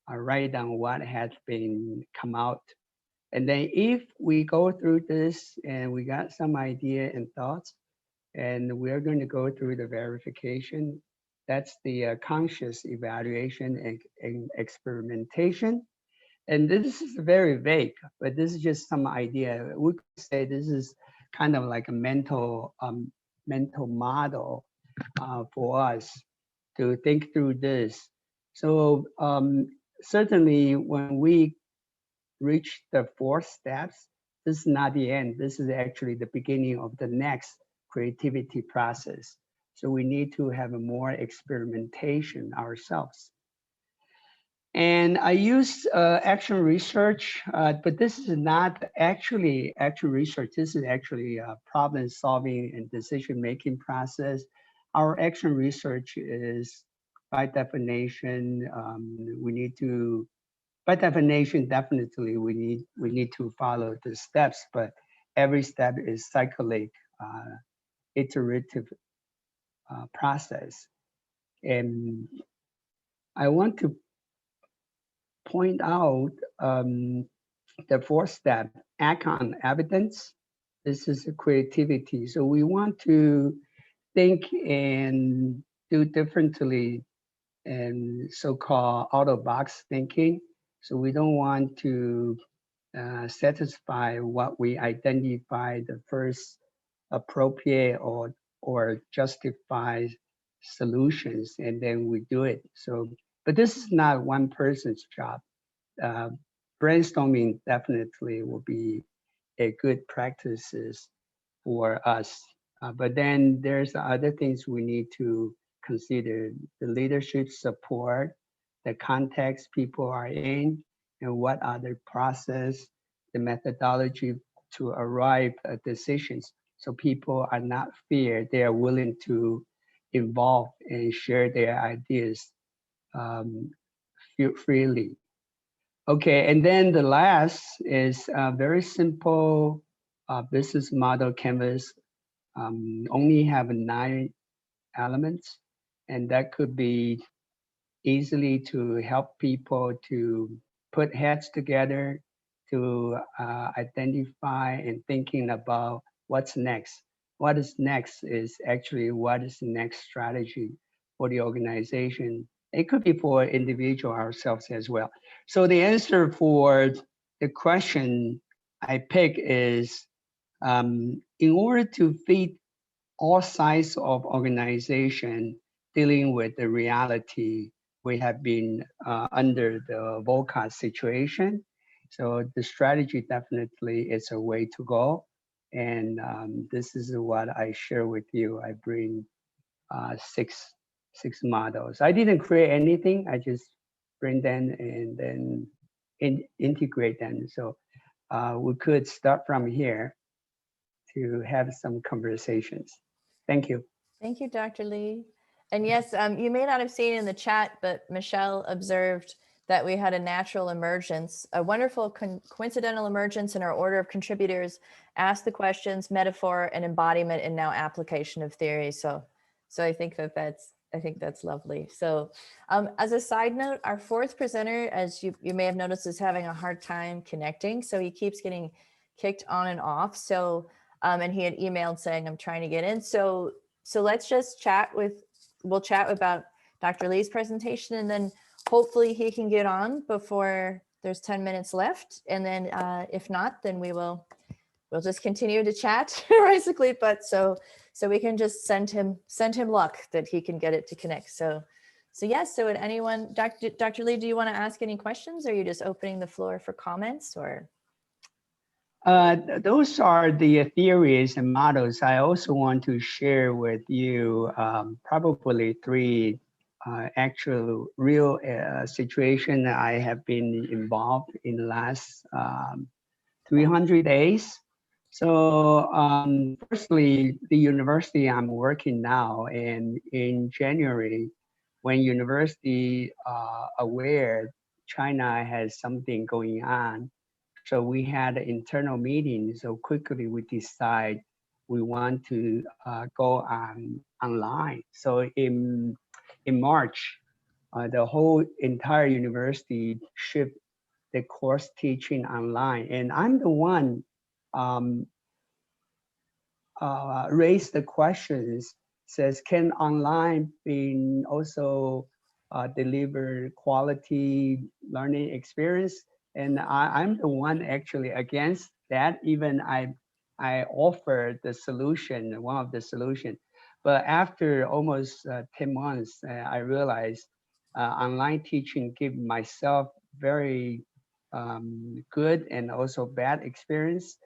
write down what has been come out. And then if we go through this and we got some idea and thoughts, and we're going to go through the verification, that's the conscious evaluation and experimentation. And this is very vague, but this is just some idea. We could say this is kind of like a mental model for us to think through this. So certainly when we reach the 4 steps, this is not the end. This is actually the beginning of the next creativity process. So we need to have a more experimentation ourselves. And I use action research, but this is not actually action research. This is actually a problem solving and decision-making process. Our action research is, by definition, by definition, definitely we need to follow the steps, but every step is cyclic, iterative process. And I want to point out the 4th step, act on evidence. This is creativity. So we want to think and do differently and so-called out-of-box thinking. So we don't want to satisfy what we identify the first appropriate or justify solutions, and then we do it. So, but this is not one person's job. Brainstorming definitely will be a good practices for us. But then there's other things we need to consider: the leadership support, the context people are in, and what other process, the methodology to arrive at decisions. So people are not feared, they are willing to involve and share their ideas freely. Okay, and then the last is a very simple business model canvas, only have 9 elements. And that could be easily to help people to put heads together, to identify and thinking about what's next. What is next is actually what is the next strategy for the organization. It could be for individual ourselves as well. So the answer for the question I pick is, in order to feed all sides of organization dealing with the reality, we have been under the VOCA situation. So the strategy definitely is a way to go. And this is what I share with you. I bring six models. I didn't create anything. I just bring them and then integrate them. So we could start from here to have some conversations. Thank you. Thank you, Dr. Lee. And yes, you may not have seen in the chat, but Michelle observed that we had a natural emergence, a wonderful coincidental emergence in our order of contributors, ask the questions, metaphor, and embodiment, and now application of theory. So I think that's lovely. So as a side note, our fourth presenter, as you may have noticed, is having a hard time connecting. So he keeps getting kicked on and off. So and he had emailed saying, I'm trying to get in. So let's just we'll chat about Dr. Lee's presentation, and then hopefully he can get on before there's 10 minutes left. And then if not, then we'll just continue to chat basically. But so we can just send him luck that he can get it to connect. So yes, so would anyone, Dr. Lee, do you want to ask any questions, or are you just opening the floor for comments, or? Those are the theories and models. I also want to share with you probably three actual real situation I have been involved in the last 300 days. So firstly, the university I'm working now, and in January, when university aware China has something going on, so we had an internal meeting. So quickly we decide we want to go online. So in March, the whole entire university shift the course teaching online, and I'm the one raised the questions. Says, can online be also deliver quality learning experience? And I'm the one actually against that. Even I offered the solution, one of the solution. But after almost 10 months, I realized online teaching give myself very good and also bad experience,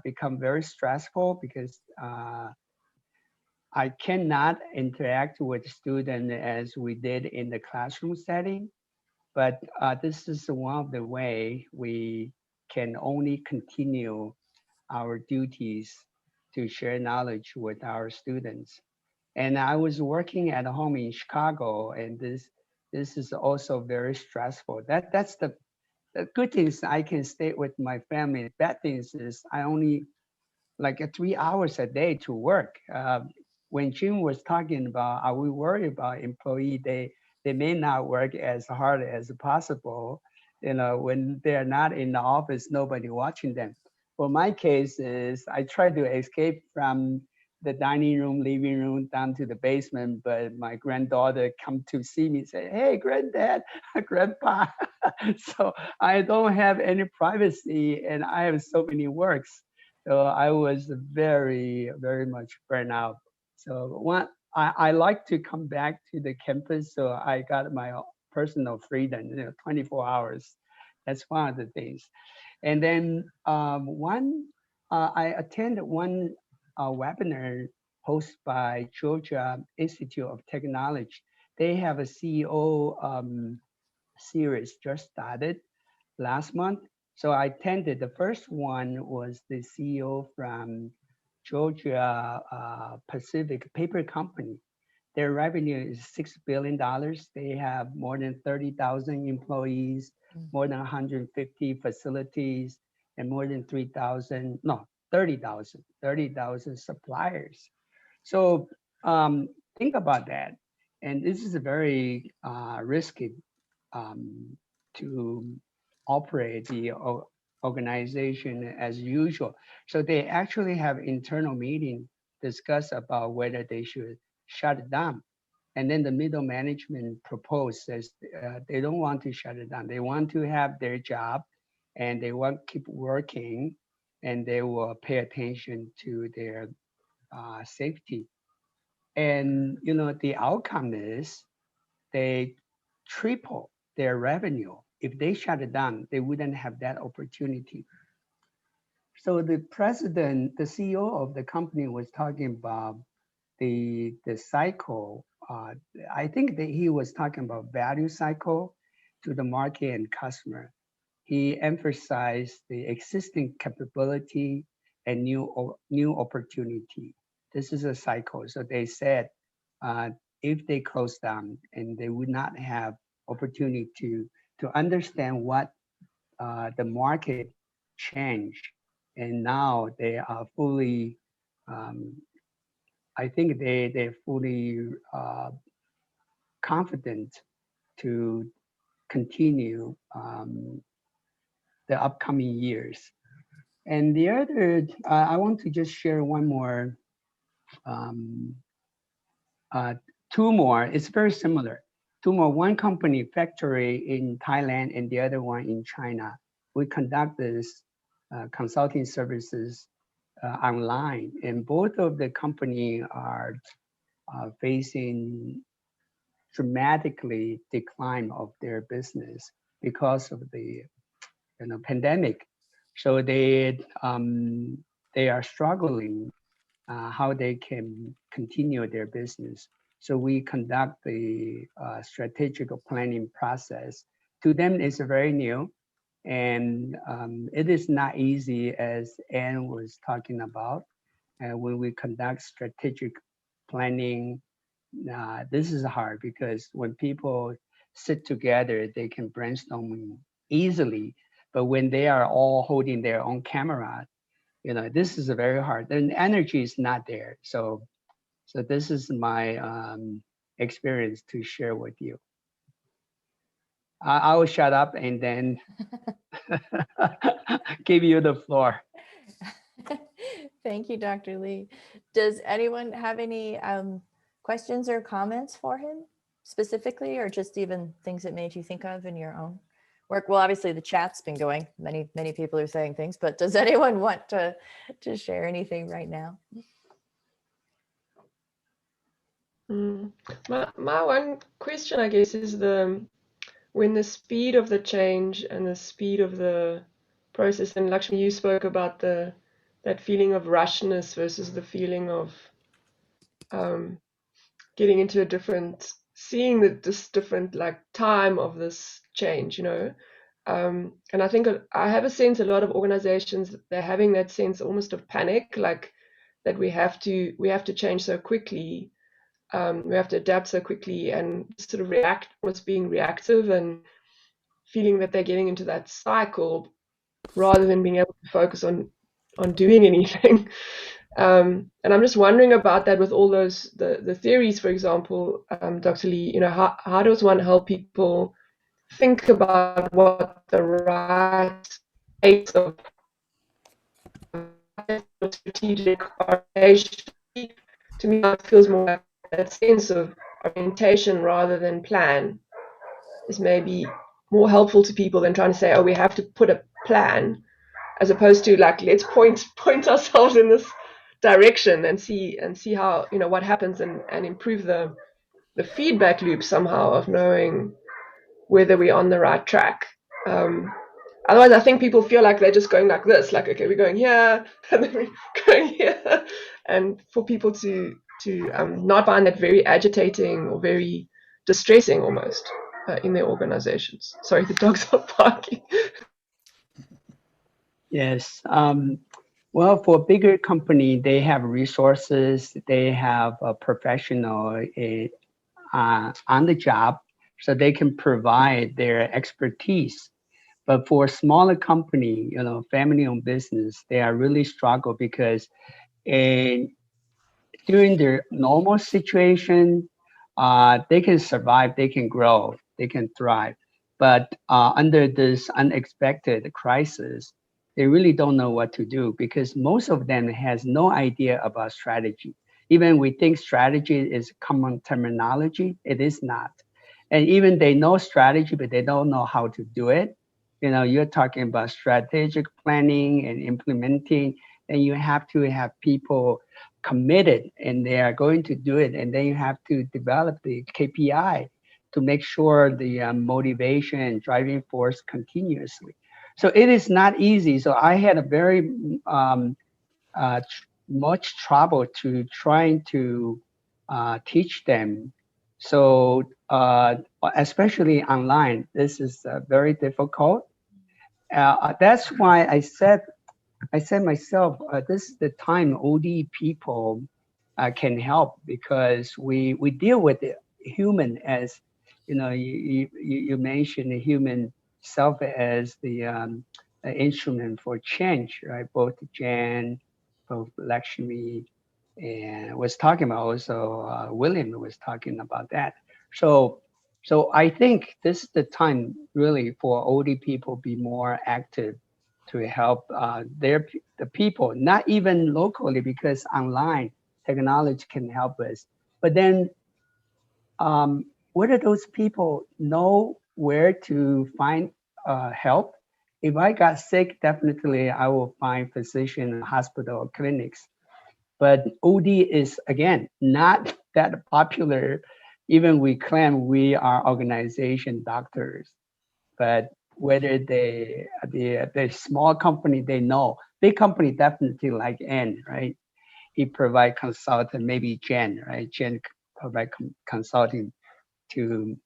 become very stressful because I cannot interact with students as we did in the classroom setting. But this is one of the way we can only continue our duties to share knowledge with our students. And I was working at home in Chicago, and this is also very stressful. That's the good things. I can stay with my family. Bad things is I only like 3 hours a day to work. When Jim was talking about, are we worried about employee? They may not work as hard as possible. You know, when they're not in the office, nobody watching them. Well, my case is I try to escape from the dining room, living room down to the basement, but my granddaughter come to see me, say, hey, granddad, grandpa. So I don't have any privacy, and I have so many works. So I was very, very much burnt out. So I like to come back to the campus, so I got my personal freedom, 24 hours. That's one of the things. And then I attended one webinar hosted by Georgia Institute of Technology. They have a CEO series just started last month. So I attended. The first one was the CEO from Georgia Pacific Paper Company. Their revenue is $6 billion. They have more than 30,000 employees, more than 150 facilities, and more than 30,000 suppliers. So think about that. And this is a very risky to operate the organization as usual. So they actually have internal meeting discuss about whether they should shut it down. And then the middle management proposes they don't want to shut it down. They want to have their job and they want to keep working and they will pay attention to their safety. And the outcome is they triple their revenue. If they shut it down, they wouldn't have that opportunity. So the president, the CEO of the company was talking about the cycle. I think that he was talking about value cycle to the market and customer. He emphasized the existing capability and new opportunity. This is a cycle. So they said if they close down and they would not have opportunity to understand what the market changed, and now they are fully I think they're fully confident to continue the upcoming years. And the other, I want to just share one more, two more. It's very similar. Two more. One company factory in Thailand and the other one in China. We conduct this consulting services online, and both of the company are facing dramatically decline of their business because of the pandemic. So they are struggling how they can continue their business. So we conduct the strategic planning process. To them, it's very new, and it is not easy, as Anne was talking about. When we conduct strategic planning, this is hard because when people sit together, they can brainstorm easily. But when they are all holding their own camera, this is very hard. And energy is not there. So this is my experience to share with you. I will shut up and then give you the floor. Thank you, Dr. Lee. Does anyone have any questions or comments for him specifically, or just even things that made you think of in your own work? Well, obviously the chat's been going. Many people are saying things, but does anyone want to share anything right now? My one question, I guess, is when the speed of the change and the speed of the process, and Lakshmi, you spoke about that feeling of rushness versus the feeling of getting into seeing this different like time of this change, and I think I have a sense a lot of organizations, they're having that sense almost of panic, like that we have to change so quickly. We have to adapt so quickly and sort of react, was being reactive and feeling that they're getting into that cycle rather than being able to focus on doing anything. And I'm just wondering about that with all those, the theories, for example, Dr. Lee, how does one help people think about what the right pace of strategic orientation? To me, it feels more like that sense of orientation rather than plan is maybe more helpful to people than trying to say, oh, we have to put a plan, as opposed to like, let's point ourselves in this direction and see how, what happens, and improve the feedback loop somehow of knowing whether we're on the right track. Otherwise, I think people feel like they're just going like this, like, okay, we're going here, and then we're going here. And for people to not find that very agitating or very distressing almost in their organizations. Sorry, the dogs are barking. Yes. Well, for a bigger company, they have resources, they have a professional on the job, so they can provide their expertise. But for a smaller company, family-owned business, they are really struggle because during their normal situation, they can survive, they can grow, they can thrive. But under this unexpected crisis, they really don't know what to do because most of them has no idea about strategy. Even we think strategy is common terminology, it is not. And even they know strategy, but they don't know how to do it. You know, you're talking about strategic planning and implementing, and you have to have people committed and they are going to do it. And then you have to develop the KPI to make sure the motivation and driving force continuously. So it is not easy. So I had a very much trouble to trying to teach them. So especially online, this is very difficult. That's why I said myself, this is the time OD people can help because we deal with the human as, you know, you mentioned the human self as the instrument for change, right? Both Jan, both Lakshmi, and was talking about also William was talking about that. So I think this is the time really for OD people be more active to help the people, not even locally because online technology can help us. But then whether those people know where to find help? If I got sick, definitely I will find physician, hospital, or clinics. But OD is, again, not that popular. Even we claim we are organization doctors, but whether the small company, they know. Big company definitely like N, right? He provide consultant, maybe Jen, right? Jen provide consulting to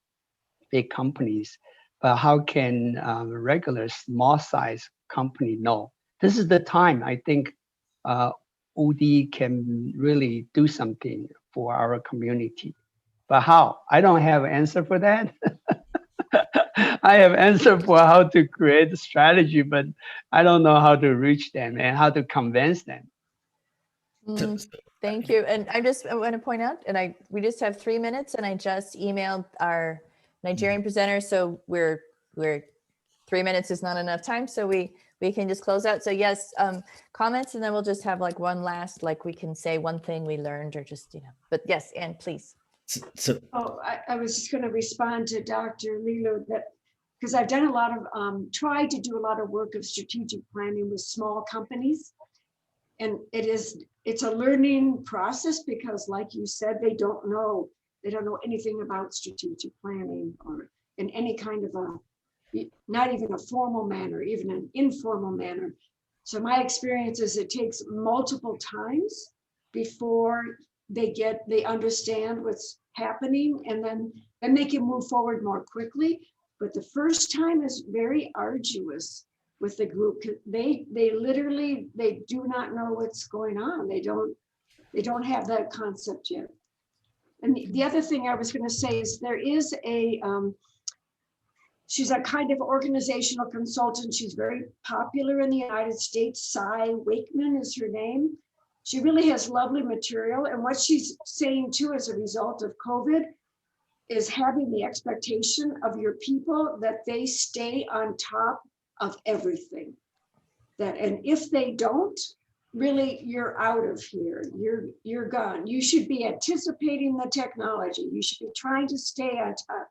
big companies. But how can regular small size company know? This is the time I think OD can really do something for our community. But how? I don't have an answer for that. I have answer for how to create a strategy, but I don't know how to reach them and how to convince them. Thank you. And I want to point out, and we just have 3 minutes, and I just emailed our Nigerian presenter, so we're 3 minutes is not enough time, so we can just close out. So yes, comments, and then we'll just have like one last, like we can say one thing we learned, or just, you know. But yes, Anne, please. I was just going to respond to Dr. Lilo that because I've done a lot of tried to do a lot of work of strategic planning with small companies, and it's a learning process because, like you said, they don't know anything about strategic planning or in any kind of not even a formal manner, even an informal manner. So my experience is it takes multiple times before they understand what's happening, and then they can move forward more quickly. But the first time is very arduous with the group. They literally do not know what's going on. They don't have that concept yet. And the other thing I was going to say is there is she's a kind of organizational consultant. She's very popular in the United States. Cy Wakeman is her name. She really has lovely material. And what she's saying too, as a result of COVID, is having the expectation of your people that they stay on top of everything. And if they don't, really, you're out of here. You're gone. You should be anticipating the technology. You should be trying to stay on top.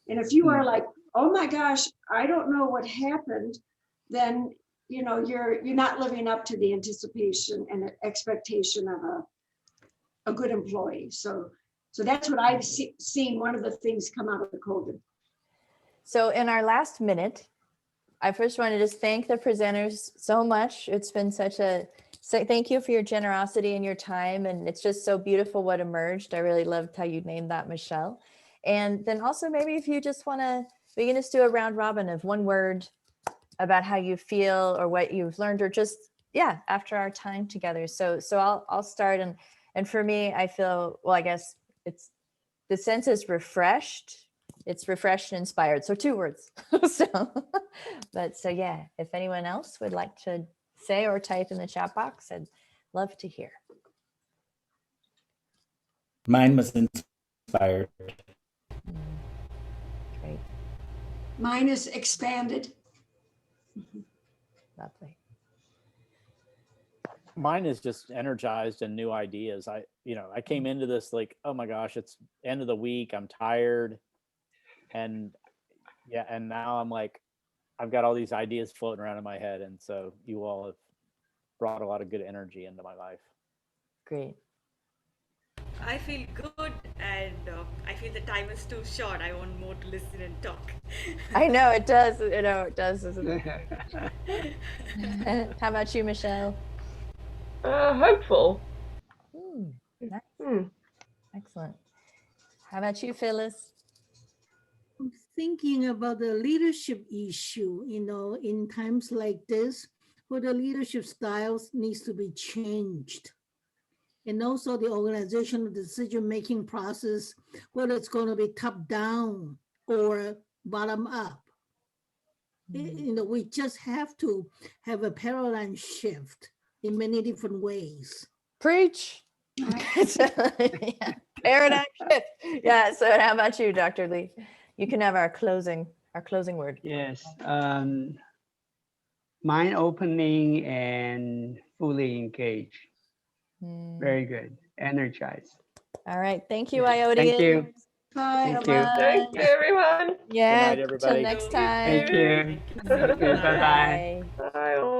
And if you are like, oh my gosh, I don't know what happened, then you're not living up to the anticipation and expectation of a good employee. So that's what I've seen one of the things come out of the COVID. So in our last minute, I first want to just thank the presenters so much. It's been thank you for your generosity and your time. And it's just so beautiful what emerged. I really loved how you named that, Michelle. And then also maybe if you just want to, we can just do a round robin of one word about how you feel or what you've learned, or just, yeah, after our time together. So I'll start. And for me, I feel, well, I guess the sense is refreshed. It's refreshed and inspired. So 2 words. So yeah, if anyone else would like to say or type in the chat box, I'd love to hear. Mine was inspired. Great. Mine is expanded. Lovely. Mine is just energized and new ideas. I came into this like, oh my gosh, it's end of the week. I'm tired. And and now I'm like, I've got all these ideas floating around in my head. And so you all have brought a lot of good energy into my life. Great. I feel good, and I feel the time is too short. I want more to listen and talk. I know it does. You know it does. Isn't it? How about you, Michelle? Hopeful. Nice. Excellent. How about you, Phyllis? I'm thinking about the leadership issue, in times like this, where the leadership styles needs to be changed. And also the organizational decision-making process, whether it's going to be top down or bottom up. We just have to have a paradigm shift in many different ways. Preach. Paradigm shift. Yeah. So how about you, Dr. Lee? You can have our closing word. Yes. Mind opening and fully engaged. Very good. Energized. All right. Thank you, Yes. IODA. Thank you. Bye. Thank you. Thank you, everyone. Yeah. Good night, everybody. Till next time. Thank you. Thank you. Bye-bye. Bye all.